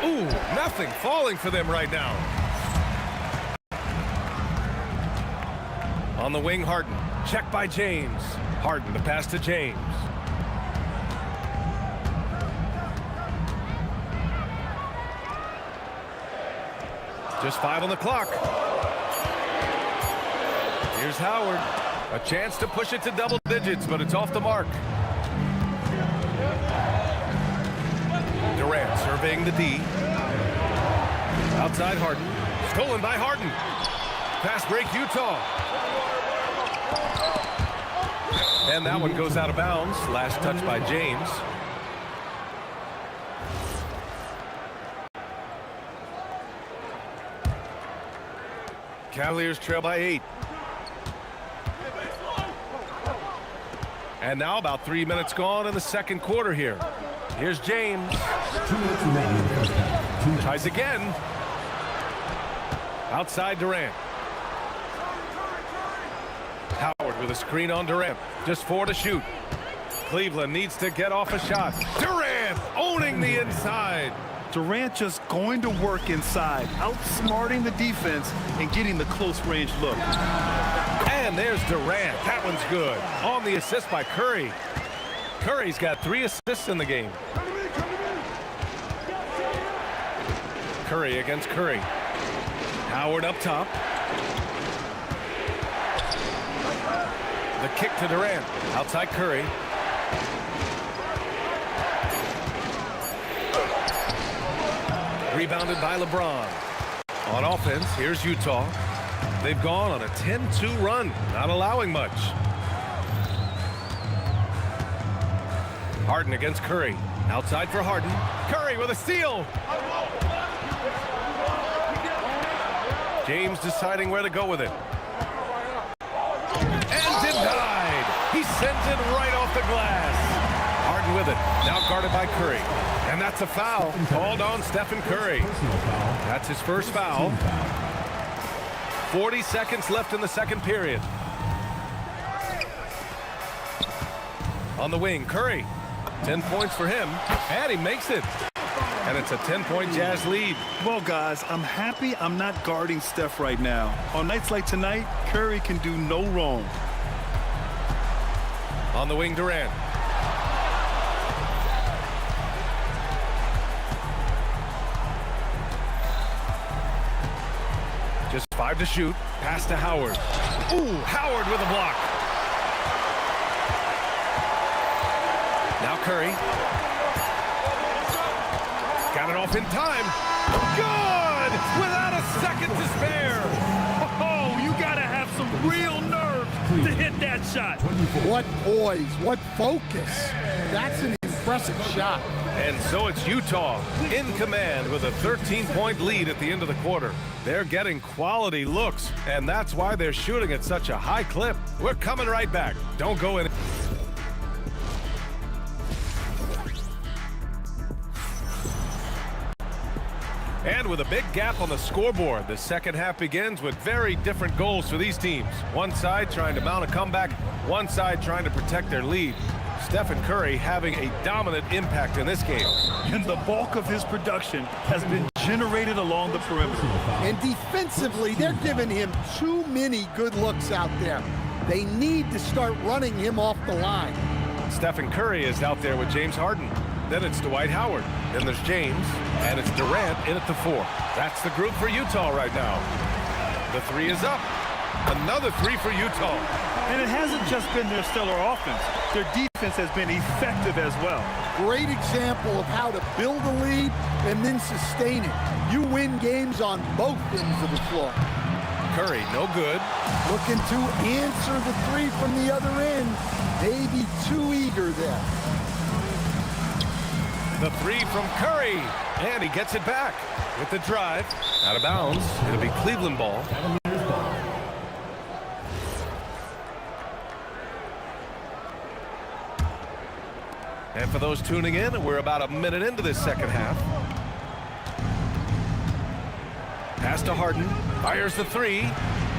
Ooh, nothing falling for them right now. On the wing, Harden. Check by James. Harden, the pass to James. Just 5 on the clock. Here's Howard. A chance to push it to double digits, but it's off the mark. Durant surveying the D. Outside Harden. Stolen by Harden. Pass break, Utah. And that one goes out of bounds. Last touch by James. Cavaliers trail by 8. And now about 3 minutes gone in the second quarter here. Here's James. 2 minutes remaining. Tries again. Outside Durant. Howard with a screen on Durant. Just 4 to shoot. Cleveland needs to get off a shot. Durant owning the inside. Durant just going to work inside, outsmarting the defense and getting the close range look. And there's Durant. That one's good. On the assist by Curry. Curry's got 3 assists in the game. Curry against Curry. Howard up top. The kick to Durant. Outside Curry. Rebounded by LeBron. On offense, here's Utah. They've gone on a 10-2 run, not allowing much. Harden against Curry. Outside for Harden. Curry with a steal. James deciding where to go with it. And denied. He sends it right off the glass. Harden with it. Now guarded by Curry. And that's a foul called on Stephen Curry. That's his first foul. 40 seconds left in the second period. On the wing, Curry. 10 points for him, and he makes it. And it's a 10-point Jazz lead. Well, guys, I'm happy I'm not guarding Steph right now. On nights like tonight, Curry can do no wrong. On the wing, Durant. Just 5 to shoot. Pass to Howard. Ooh, Howard with a block. Now Curry. Got it off in time. Good! Without a second to spare. Oh, you got to have some real nerve to hit that shot. What poise, what focus. That's an impressive shot. And so it's Utah in command with a 13-point lead at the end of the quarter. They're getting quality looks, and that's why they're shooting at such a high clip. We're coming right back. Don't go in. And with a big gap on the scoreboard, the second half begins with very different goals for these teams. One side trying to mount a comeback, one side trying to protect their lead. Stephen Curry having a dominant impact in this game. And the bulk of his production has been generated along the perimeter. And defensively, they're giving him too many good looks out there. They need to start running him off the line. Stephen Curry is out there with James Harden. Then it's Dwight Howard. Then there's James, and it's Durant in at the 4. That's the group for Utah right now. The 3 is up. Another 3 for Utah. And it hasn't just been their stellar offense. Their defense has been effective as well. Great example of how to build a lead and then sustain it. You win games on both ends of the floor. Curry, no good. Looking to answer the 3 from the other end. Maybe too eager there. The 3 from Curry, and he gets it back with the drive. Out of bounds. It'll be Cleveland ball. And for those tuning in, we're about a minute into this second half. Pass to Harden. Fires the 3.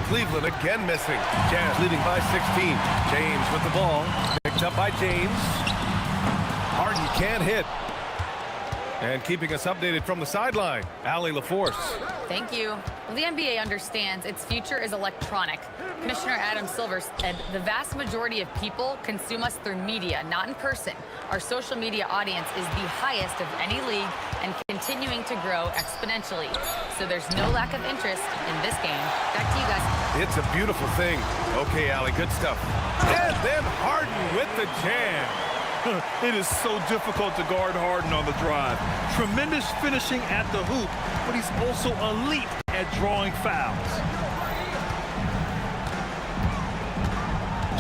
Cleveland again missing. Jazz leading by 16. James with the ball. Picked up by James. Harden can't hit. And keeping us updated from the sideline, Allie LaForce. Thank you. Well, the NBA understands its future is electronic. Commissioner Adam Silver said the vast majority of people consume us through media, not in person. Our social media audience is the highest of any league and continuing to grow exponentially. So there's no lack of interest in this game. Back to you guys. It's a beautiful thing. Okay, Allie, good stuff. And then Harden with the jam. It is so difficult to guard Harden on the drive. Tremendous finishing at the hoop, but he's also elite at drawing fouls.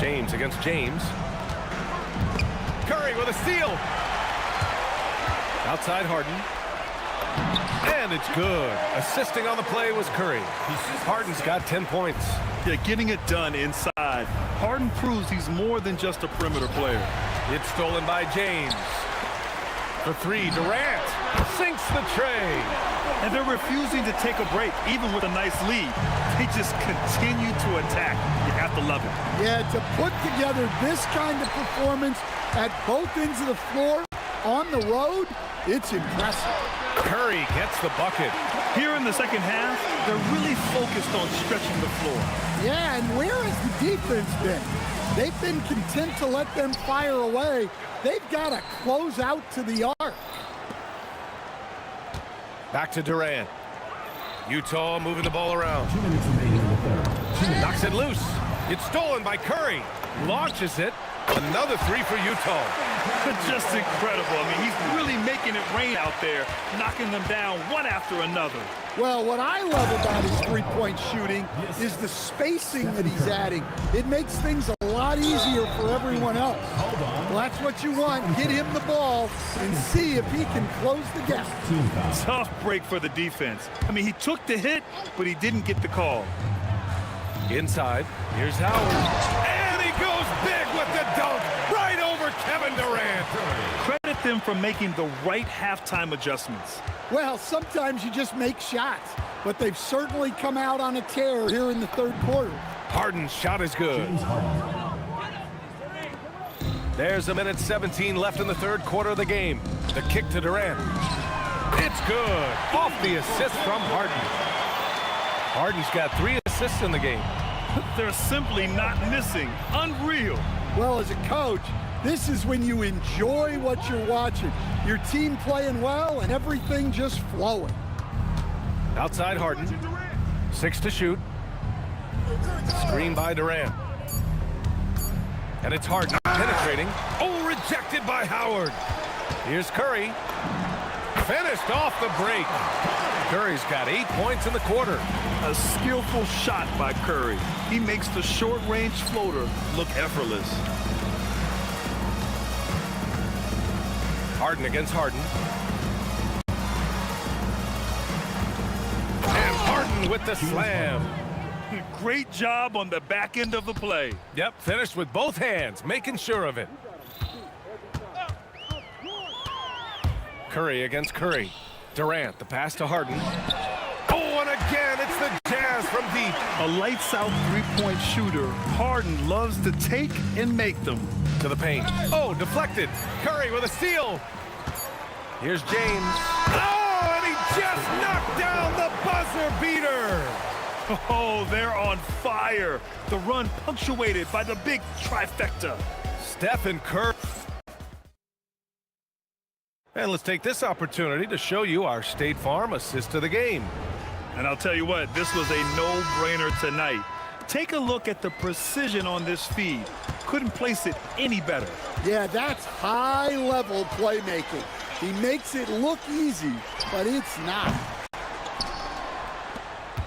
James against James. Curry with a steal. Outside Harden. And it's good. Assisting on the play was Curry. Harden's got 10 points. Yeah, getting it done inside. Harden proves he's more than just a perimeter player. It's stolen by James. For 3, Durant sinks the tray. And they're refusing to take a break, even with a nice lead. They just continue to attack. You have to love it. Yeah, to put together this kind of performance at both ends of the floor on the road, it's impressive. Curry gets the bucket. Here in the second half, they're really focused on stretching the floor. Yeah, and where has the defense been? They've been content to let them fire away. They've got to close out to the arc. Back to Durant. Utah moving the ball around. Knocks it loose. It's stolen by Curry. Launches it. Another 3 for Utah. Just incredible. I mean, he's really making it rain out there, knocking them down one after another. Well, what I love about his three-point shooting is the spacing that he's adding. It makes things a lot easier for everyone else. Well, that's what you want. Get him the ball and see if he can close the gap. Tough break for the defense. I mean, he took the hit, but he didn't get the call. Inside, here's Howard. And he goes big with the dunk right over Kevin Durant. Credit them for making the right halftime adjustments. Well, sometimes you just make shots, but they've certainly come out on a tear here in the third quarter. Harden's shot is good. There's a minute 17 left in the third quarter of the game. The kick to Durant. It's good. Off the assist from Harden. Harden's got 3 assists in the game. They're simply not missing. Unreal. Well, as a coach, this is when you enjoy what you're watching. Your team playing well and everything just flowing. Outside Harden. 6 to shoot. Screen by Durant. And it's Harden penetrating. Oh, rejected by Howard. Here's Curry. Finished off the break. Curry's got 8 points in the quarter. A skillful shot by Curry. He makes the short-range floater look effortless. Harden against Harden. And Harden with the slam. Great job on the back end of the play. Yep, finished with both hands, making sure of it. Curry against Curry. Durant, the pass to Harden. Oh, and again, it's the Jazz from deep. A lights-out three-point shooter. Harden loves to take and make them. To the paint. Oh, deflected. Curry with a steal. Here's James. Oh, and he just knocked down the buzzer beater. Oh, they're on fire. The run punctuated by the big trifecta. Stephen Curry. And let's take this opportunity to show you our State Farm assist of the game. And I'll tell you what, this was a no-brainer tonight. Take a look at the precision on this feed. Couldn't place it any better. Yeah, that's high-level playmaking. He makes it look easy, but it's not.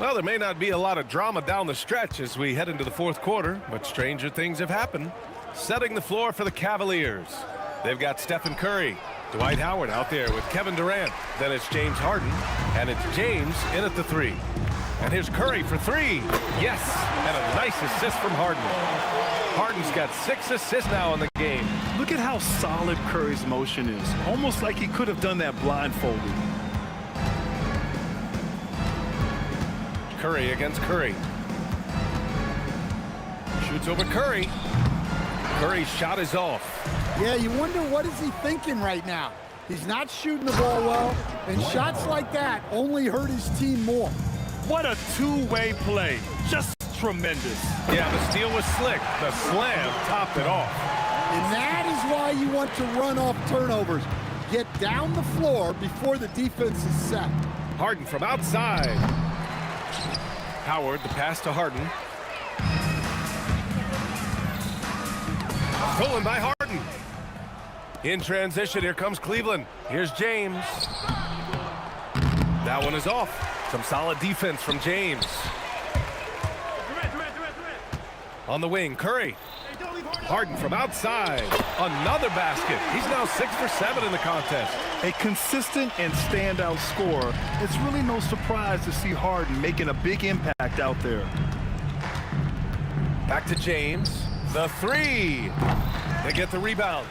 Well, there may not be a lot of drama down the stretch as we head into the fourth quarter, but stranger things have happened. Setting the floor for the Cavaliers. They've got Stephen Curry. Dwight Howard out there with Kevin Durant. Then it's James Harden, and it's James in at the three. And here's Curry for three. Yes, and a nice assist from Harden. Harden's got 6 assists now in the game. Look at how solid Curry's motion is. Almost like he could have done that blindfolded. Curry against Curry. Shoots over Curry. Curry's shot is off. Yeah, you wonder what is he thinking right now. He's not shooting the ball well, and shots like that only hurt his team more. What a two-way play. Just tremendous. Yeah, the steal was slick. The slam topped it off. And that is why you want to run off turnovers. Get down the floor before the defense is set. Harden from outside. Howard, the pass to Harden. Stolen by Harden. In transition, here comes Cleveland. Here's James. That one is off. Some solid defense from James. On the wing, Curry. Harden from outside. Another basket. He's now 6 for 7 in the contest. A consistent and standout scorer. It's really no surprise to see Harden making a big impact out there. Back to James. The three. They get the rebound.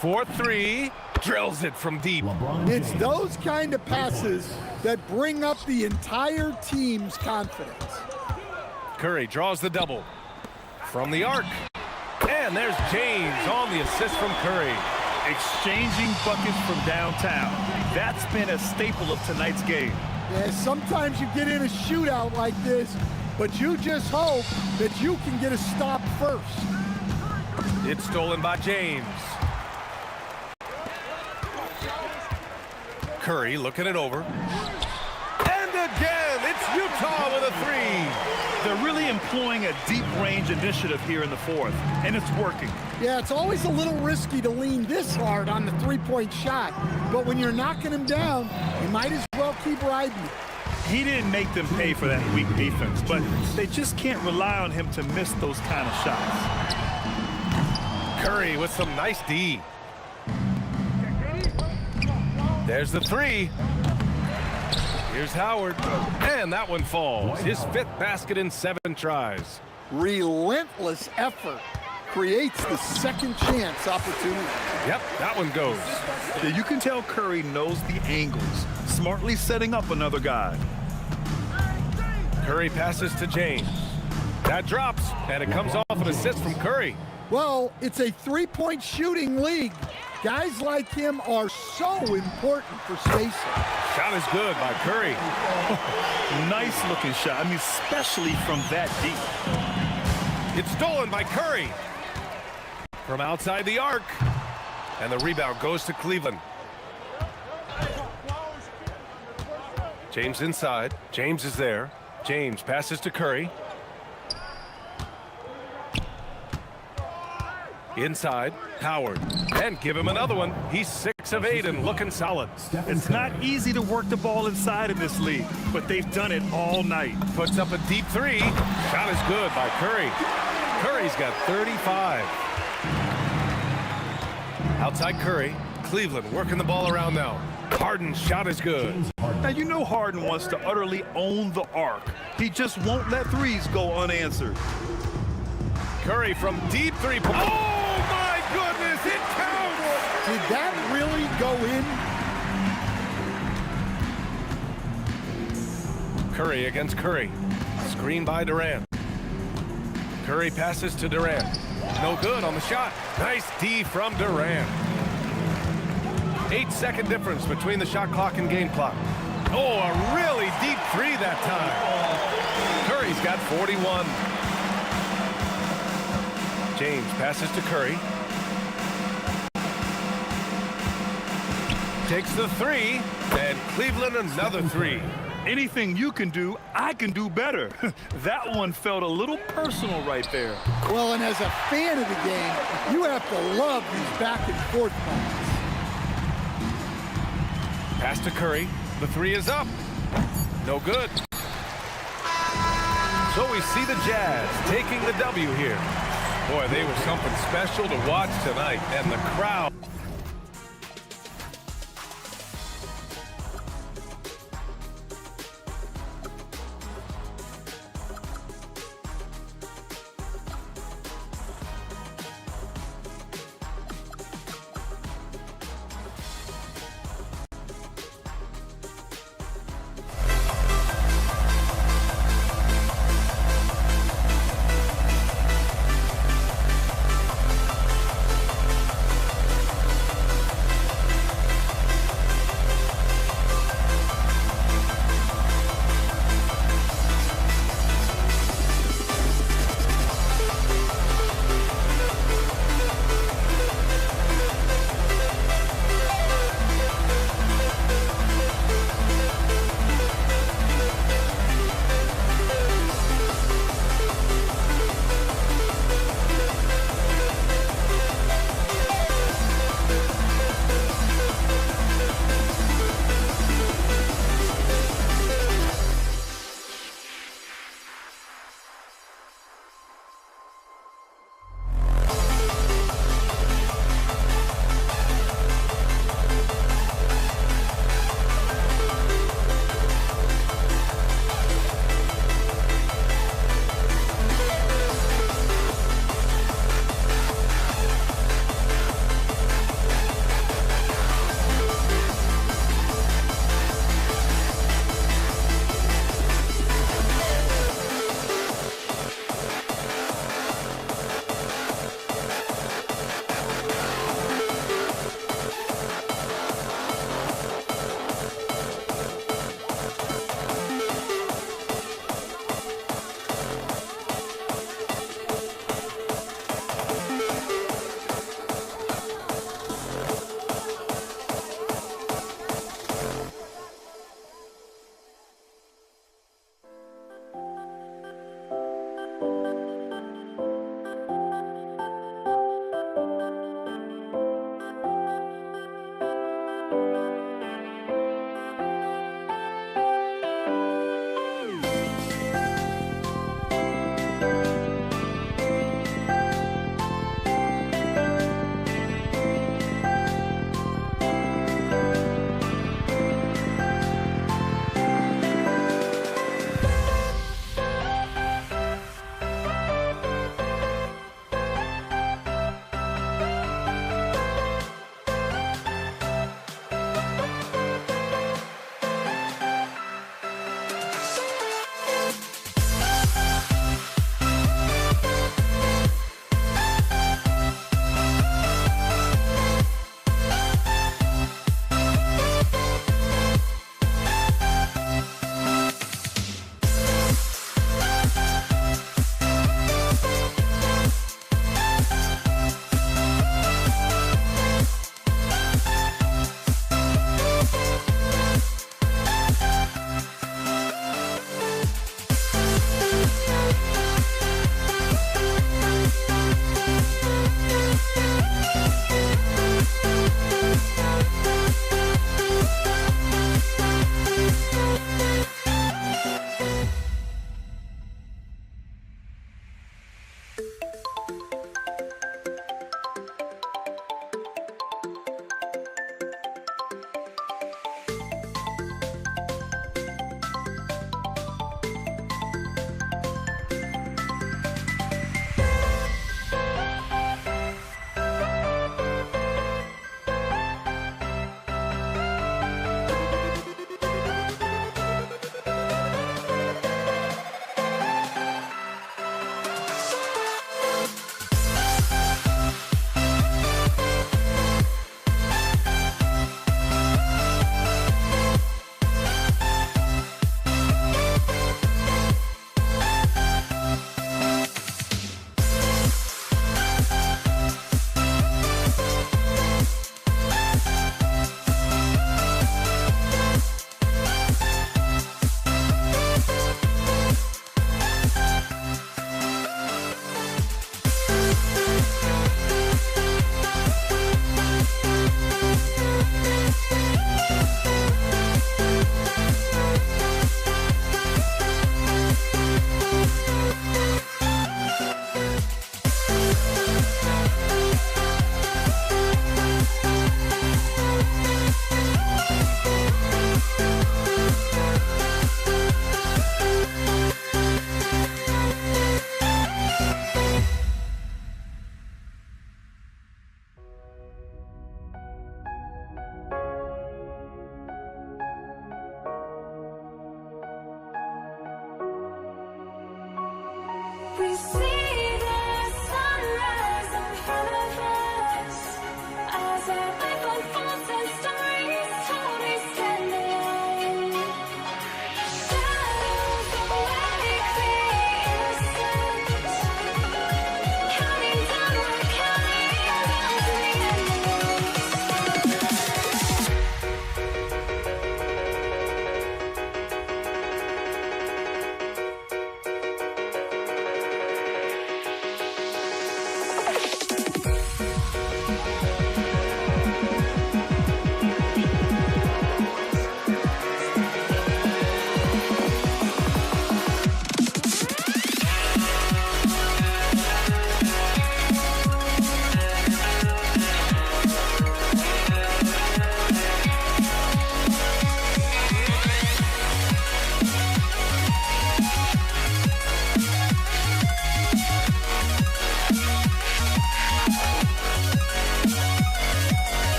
4-3. Drills it from deep. It's those kind of passes that bring up the entire team's confidence. Curry draws the double. From the arc. And there's James on the assist from Curry. Exchanging buckets from downtown. That's been a staple of tonight's game. Yeah, sometimes you get in a shootout like this, but you just hope that you can get a stop first. It's stolen by James. Curry looking it over. And again, it's Utah with a three. They're really employing a deep range initiative here in the fourth, and it's working. Yeah, it's always a little risky to lean this hard on the three-point shot, but when you're knocking him down, you might as well keep riding it. He didn't make them pay for that weak defense, but they just can't rely on him to miss those kind of shots. Curry with some nice D. There's the three. Here's Howard, and that one falls. His 5th basket in 7 tries. Relentless effort creates the second chance opportunity. Yep, that one goes. Yeah, you can tell Curry knows the angles, smartly setting up another guy. Curry passes to James. That drops, and it comes off an assist from Curry. Well, it's a three-point shooting league. Guys like him are so important for spacing. Shot is good by Curry. Nice looking shot. I mean, especially from that deep. It's stolen by Curry. From outside the arc. And the rebound goes to Cleveland. James inside. James is there. James passes to Curry. Inside, Howard, and give him another one. He's 6 of 8 and looking solid. It's not easy to work the ball inside in this league, but they've done it all night. Puts up a deep three. Shot is good by Curry. Curry's got 35. Outside Curry, Cleveland working the ball around now. Harden's shot is good. Now, you know Harden wants to utterly own the arc. He just won't let threes go unanswered. Curry from deep three-point. Oh, my goodness, it counts! Did that really go in? Curry against Curry. Screen by Durant. Curry passes to Durant. No good on the shot. Nice D from Durant. 8-second difference between the shot clock and game clock. Oh, a really deep three that time. Curry's got 41. James passes to Curry. Takes the three, and Cleveland another three. Anything you can do, I can do better. That one felt a little personal right there. Well, and as a fan of the game, you have to love these back and forth moments. Pass to Curry. The three is up. No good. So we see the Jazz taking the W here. Boy, they were something special to watch tonight, and the crowd.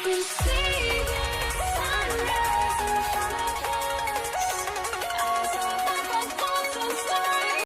You see